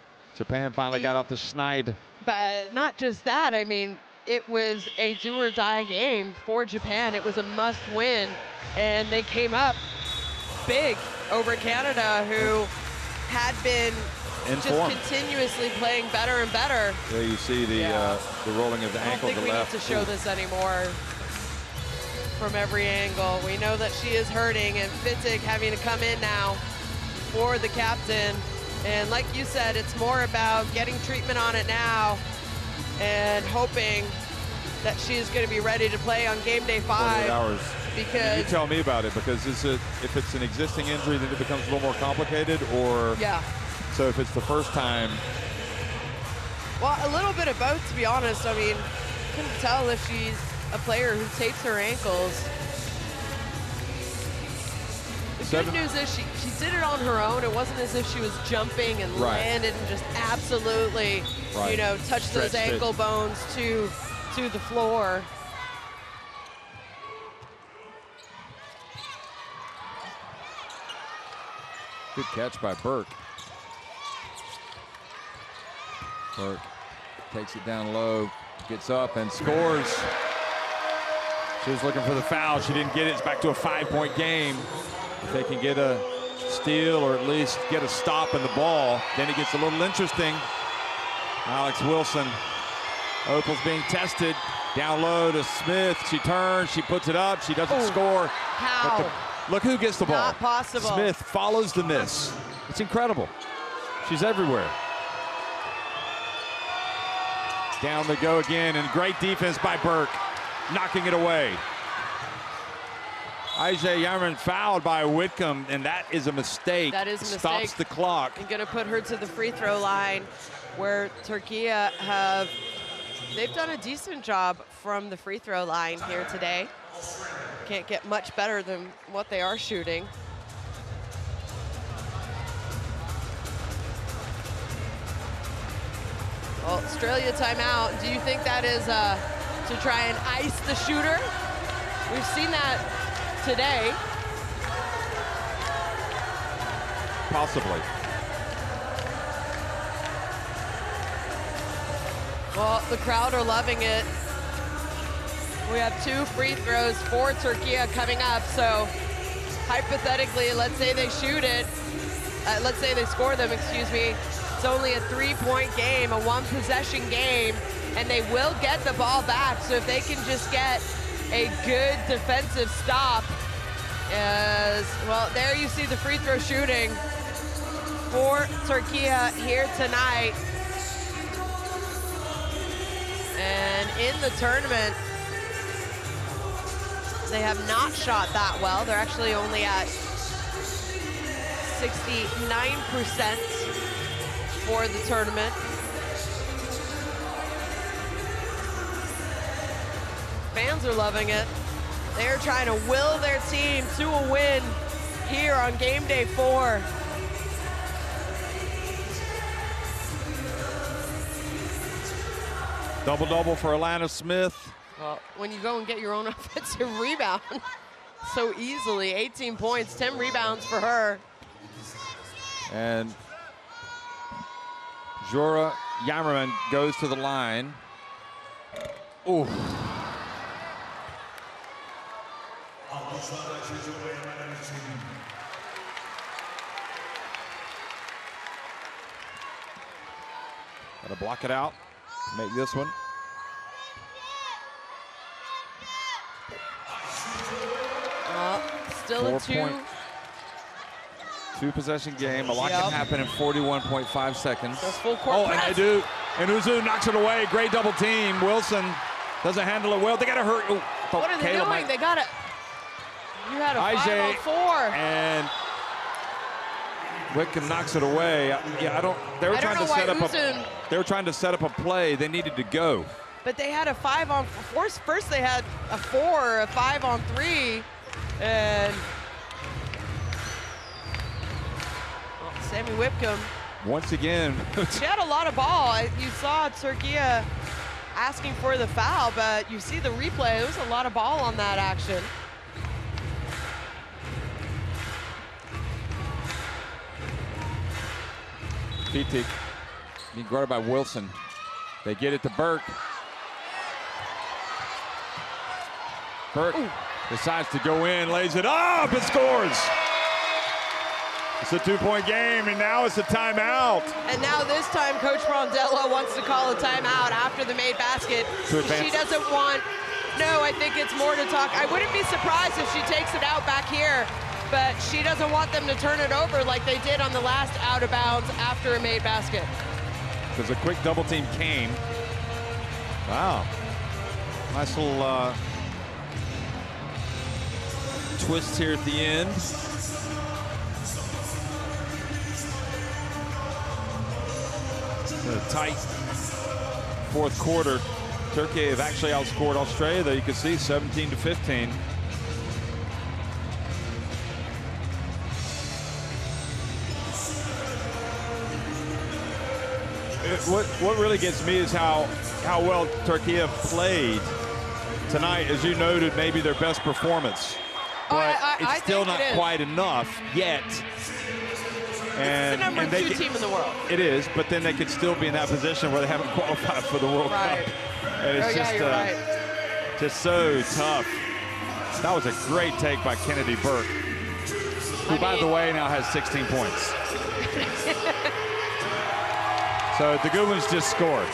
finally got off the schneid. But not just that. I mean, it was a do-or-die game for Japan. It was a must-win, and they came up big over Canada, who had been just continuously playing better and better. There you see the rolling of the ankle to the left. I don't think we need to show this anymore from every angle. We know that she is hurting, and Fittig having to come in now for the captain. And like you said, it's more about getting treatment on it now and hoping that she's going to be ready to play on game day 5. 48 hours. Because you tell me about it, because if it's an existing injury, then it becomes a little more complicated, or so if it's the first time. Well, a little bit of both, to be honest. I mean, couldn't tell if she's a player who tapes her ankles. The good news is she did it on her own. It wasn't as if she was jumping and landed and just absolutely, you know, touched those ankle bones to the floor. Good catch by Burke. Burke takes it down low, gets up and scores. She was looking for the foul. She didn't get it. It's back to a 5-point game. If they can get a steal or at least get a stop in the ball, then it gets a little interesting. Alex Wilson. Opal's being tested. Down low to Smith. She turns. She puts it up. She doesn't score. How? Look who gets the ball. Not possible. Smith follows the miss. It's incredible. She's everywhere. Down they go again, and great defense by Burke, knocking it away. Ajay Yarman fouled by Whitcomb, and that is a mistake. That is a mistake. Stops the clock. And going to put her to the free throw line, where Turkey they've done a decent job from the free throw line here today. Can't get much better than what they are shooting. Well, Australia timeout. Do you think that is to try and ice the shooter? We've seen that today. Possibly. Well, the crowd are loving it. We have 2 free throws for Turkey coming up, so hypothetically, let's say they shoot it, let's say they score them, excuse me, it's only a 3-point game, a 1-possession game, and they will get the ball back, so if they can just get a good defensive stop, well, there you see the free throw shooting for Turkey here tonight. And in the tournament, they have not shot that well. They're actually only at 69% for the tournament. Fans are loving it. They're trying to will their team to a win here on game day 4. Double-double for Alana Smith. Well, when you go and get your own offensive rebound so easily, 18 points, 10 rebounds for her. And Jora Yamerman goes to the line. Ooh. Got to block it out, make this one. Still a 2-possession game. A lot can happen in 41.5 seconds. That's full court press. And Uzu knocks it away. Great double team. Wilson doesn't handle it well. They got to hurry. What are they doing? They got it. You had a 5-on-4. And Whitcomb knocks it away. Yeah, they were trying to set up they were trying to set up a play. They needed to go. But they had a 5-on-4. First they had a 4 or a 5-on-3. And Sammy Whitcomb. Once again. She had a lot of ball. You saw Turkey asking for the foul, but you see the replay. There was a lot of ball on that action. Fittig being guarded by Wilson. They get it to Burke. Burke decides to go in, lays it up, and scores. It's a 2-point game, and now it's a timeout. And now this time, Coach Rondello wants to call a timeout after the made basket. She doesn't want, no, I think it's more to talk. I wouldn't be surprised if she takes it out back here, but she doesn't want them to turn it over like they did on the last out of bounds after a made basket. Because a quick double team came. Wow. Nice little twist here at the end. A tight fourth quarter. Turkey have actually outscored Australia, though you can see 17-15. What really gets me is how well Turkey have played tonight. As you noted, maybe their best performance, but it's still not quite enough yet. And it's the number 2 team in the world. It is, but then they could still be in that position where they haven't qualified for the World Cup. And it's just so tough. That was a great take by Kennedy Burke, who, by the way, now has 16 points. So the good ones just scored.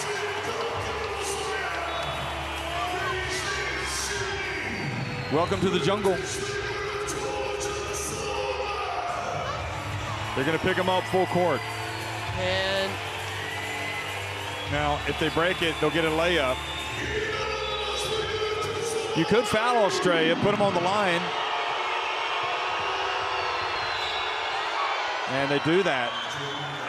Welcome to the jungle. They're going to pick them up full court. And now, if they break it, they'll get a layup. You could foul Australia, put them on the line. And they do that.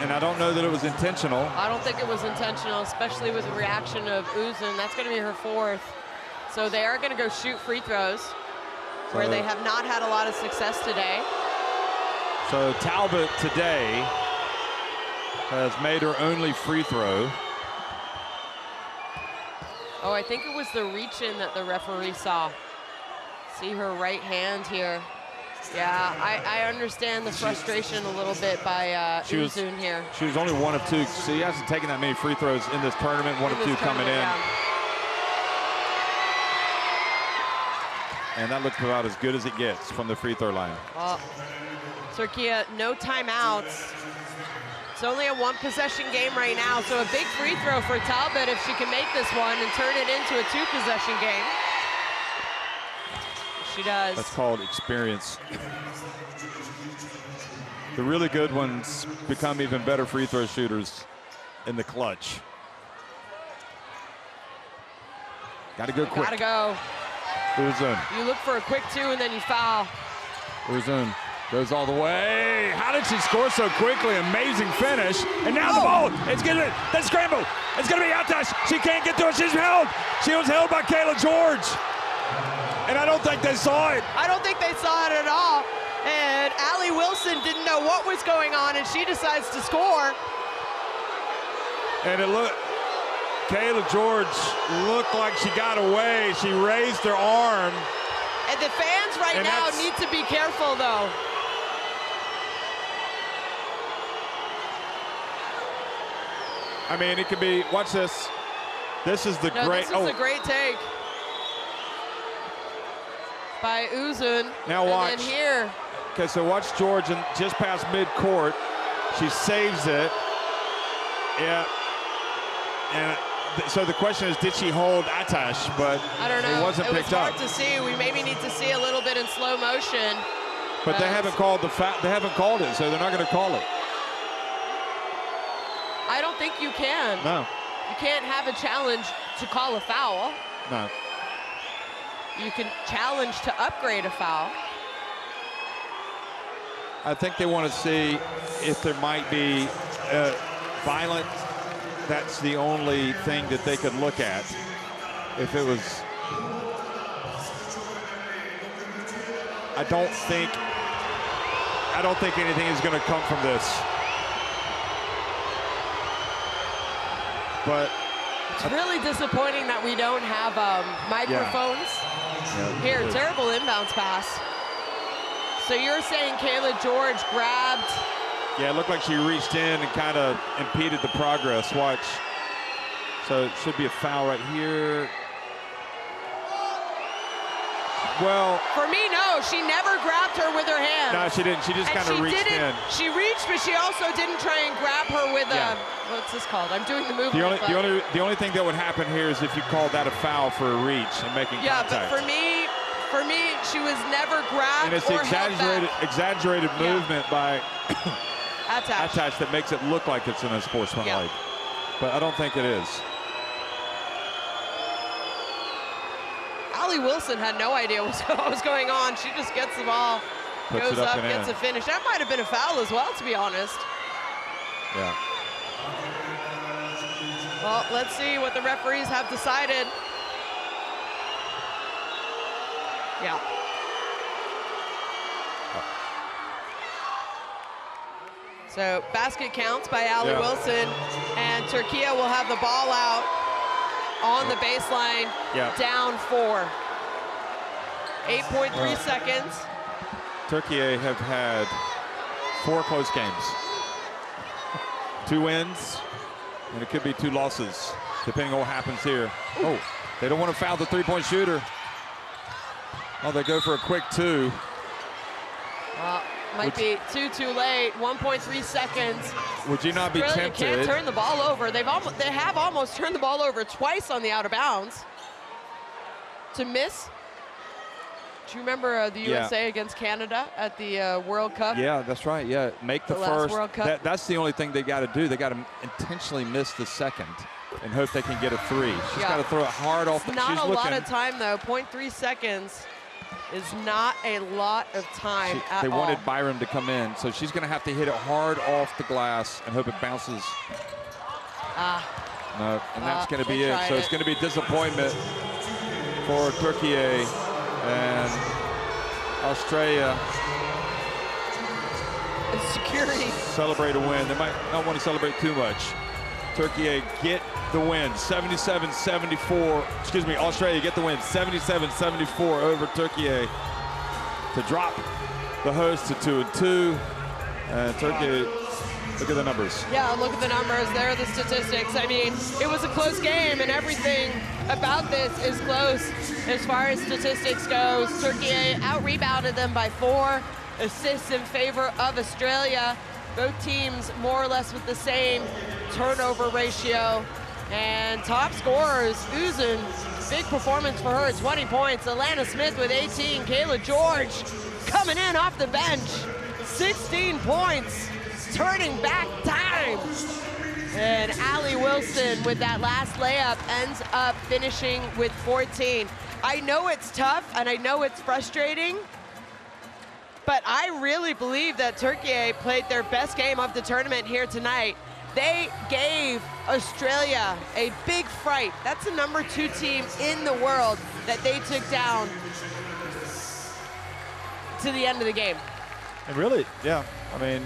And I don't know that it was intentional. I don't think it was intentional, especially with the reaction of Uzun. That's going to be her 4th. So they are going to go shoot free throws, where they have not had a lot of success today. So Talbot today has made her only free throw. Oh, I think it was the reach-in that the referee saw. See her right hand here. Yeah, I understand the frustration a little bit by Uzun here. She was only 1 of 2. She hasn't taken that many free throws in this tournament. 1 of 2 coming in. Yeah. And that looks about as good as it gets from the free throw line. Well, Turkey, no timeouts. It's only a 1-possession game right now, so a big free throw for Talbot if she can make this one and turn it into a 2-possession game. She does. That's called experience. The really good ones become even better free throw shooters in the clutch. Got to go quick. Got to go. Uzun. You look for a quick 2 and then you foul. Uzun goes all the way. How did she score so quickly? Amazing finish. And now the ball. It's going to the scramble. It's going to be Atash. She can't get to it. She's held. She was held by Kayla George. And I don't think they saw it. I don't think they saw it at all. And Allie Wilson didn't know what was going on, and she decides to score. And it looked, Kayla George looked like she got away. She raised her arm. And the fans right now need to be careful, though. I mean, it could be, watch this. This is the great. This is a great take by Uzun. Now watch. And then here. Okay, so watch George, and just past midcourt, she saves it. Yeah. And so the question is, did she hold Atash? But I don't know. It wasn't picked up. It was hard to see. We maybe need to see a little bit in slow motion. But they haven't called the they haven't called it, so they're not going to call it. I don't think you can. No. You can't have a challenge to call a foul. No. You can challenge to upgrade a foul. I think they want to see if there might be violent. That's the only thing that they could look at. If it was, I don't think anything is going to come from this. But it's really disappointing that we don't have microphones. Yeah, here, terrible inbounds pass. So you're saying Kayla George grabbed? Yeah, it looked like she reached in and kind of impeded the progress. Watch. So it should be a foul right here. Well, for me, no. She never grabbed her with her hand. No, she didn't. She just kind of reached in. She reached, but she also didn't try and grab her with a, what's this called? I'm doing the movement. The only thing that would happen here is if you called that a foul for a reach and making contact. Yeah, but for me, she was never grabbed. And it's or exaggerated movement by Attach that makes it look like it's an unsportsmanlike. But I don't think it is. Allie Wilson had no idea what was going on. She just gets the ball, goes up, gets a finish. That might have been a foul as well, to be honest. Yeah. Well, let's see what the referees have decided. Yeah. So basket counts by Allie Wilson, and Türkiye will have the ball out on the baseline, down 4. 8.3 seconds. Türkiye have had 4 close games. 2 wins, and it could be 2 losses, depending on what happens here. Oh, they don't want to foul the three-point shooter. Oh, they go for a quick 2. Might be too late. 1.3 seconds. Would you not be tempted? Can't turn the ball over. They have almost turned the ball over twice on the out of bounds. To miss. Do you remember the USA against Canada at the World Cup? Yeah, that's right. Yeah, make the first. World Cup. That's the only thing they got to do. They got to intentionally miss the second and hope they can get a 3. She's got to throw it hard off. Not a lot of time though. 0.3 seconds. Is not a lot of time at all. They wanted Byram to come in, so she's going to have to hit it hard off the glass and hope it bounces. No, and that's going to be it. So it's going to be disappointment for Türkiye and Australia. And security. Celebrate a win. They might not want to celebrate too much. Türkiye get the win, 77-74. Excuse me, Australia get the win, 77-74 over Türkiye to drop the host to 2-2. And Türkiye, look at the numbers. Yeah, look at the numbers. There are the statistics. I mean, it was a close game, and everything about this is close as far as statistics goes. Türkiye out-rebounded them by 4 assists in favor of Australia. Both teams more or less with the same turnover ratio. And top scorers, Uzun, big performance for her, 20 points. Alana Smith with 18. Kayla George coming in off the bench, 16 points, turning back time. And Allie Wilson with that last layup ends up finishing with 14. I know it's tough and I know it's frustrating, but I really believe that Türkiye played their best game of the tournament here tonight. They gave Australia a big fright. That's the #2 team in the world that they took down to the end of the game. And really, yeah, I mean,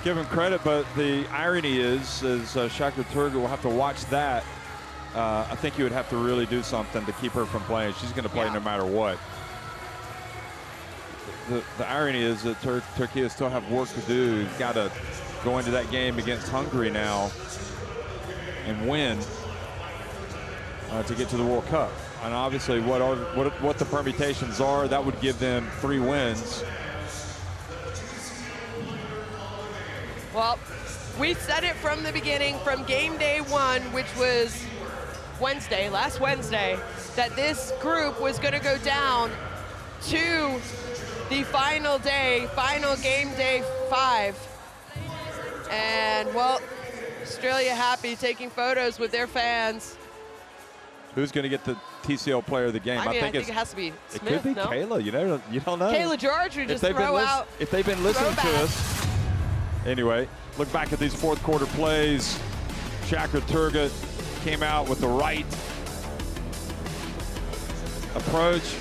give him credit, but the irony is Shaka Turga will have to watch that. I think you would have to really do something to keep her from playing. She's going to play no matter what. The irony is that Türkiye still have work to do. You've got to go into that game against Hungary now and win to get to the World Cup. And obviously what the permutations are, that would give them 3 wins. Well, we said it from the beginning, from game day 1, which was Wednesday, last Wednesday, that this group was going to go down to the final day, final game day 5. And, well, Australia happy, taking photos with their fans. Who's going to get the TCL player of the game? I think it has to be Smith, it could be Kayla. You don't know. Kayla George, we just throw out. If they've been listening to us. Anyway, look back at these fourth quarter plays. Shaka Turga came out with the right approach.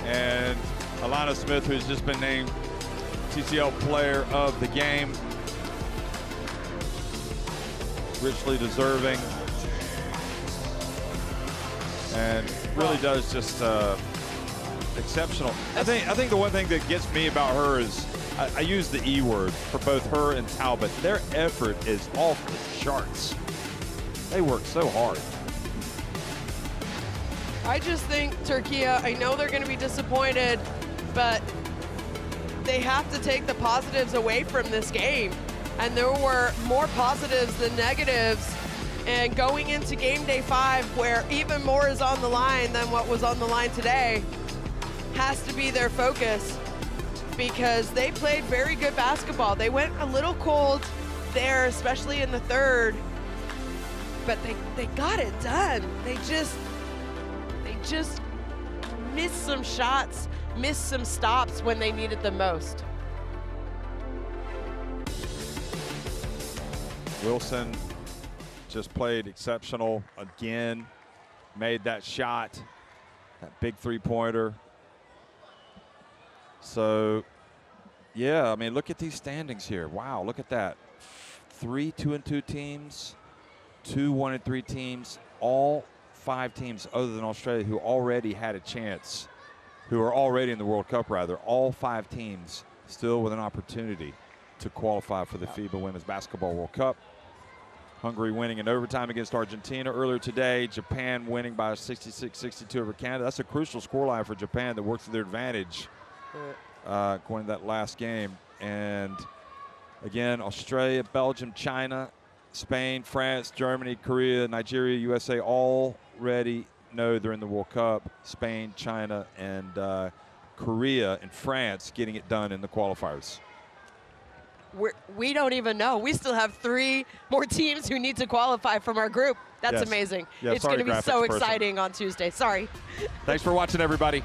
And Alana Smith, who's just been named TCL player of the game. Richly deserving. And really does just exceptional. I think the one thing that gets me about her is I use the E word for both her and Talbot. Their effort is off the charts. They work so hard. I just think Türkiye, I know they're going to be disappointed, but they have to take the positives away from this game. And there were more positives than negatives. And going into game day 5, where even more is on the line than what was on the line today, has to be their focus, because they played very good basketball. They went a little cold there, especially in the third, but they got it done. They just missed some shots, missed some stops when they needed them most. Wilson just played exceptional again, made that shot, that big three-pointer. So, yeah, I mean, look at these standings here. Wow, look at that. 3 2-2 teams, 2 1-3 teams, all 5 teams other than Australia who already had a chance, who are already in the World Cup rather, all 5 teams still with an opportunity to qualify for the FIBA Women's Basketball World Cup. Hungary winning in overtime against Argentina earlier today. Japan winning by 66-62 over Canada. That's a crucial scoreline for Japan that worked to their advantage going to that last game. And again, Australia, Belgium, China, Spain, France, Germany, Korea, Nigeria, USA already know they're in the World Cup. Spain, China, and Korea and France getting it done in the qualifiers. We don't even know. We still have 3 more teams who need to qualify from our group. That's amazing. Yeah, it's going to be so exciting on Tuesday. Sorry. Thanks for watching, everybody.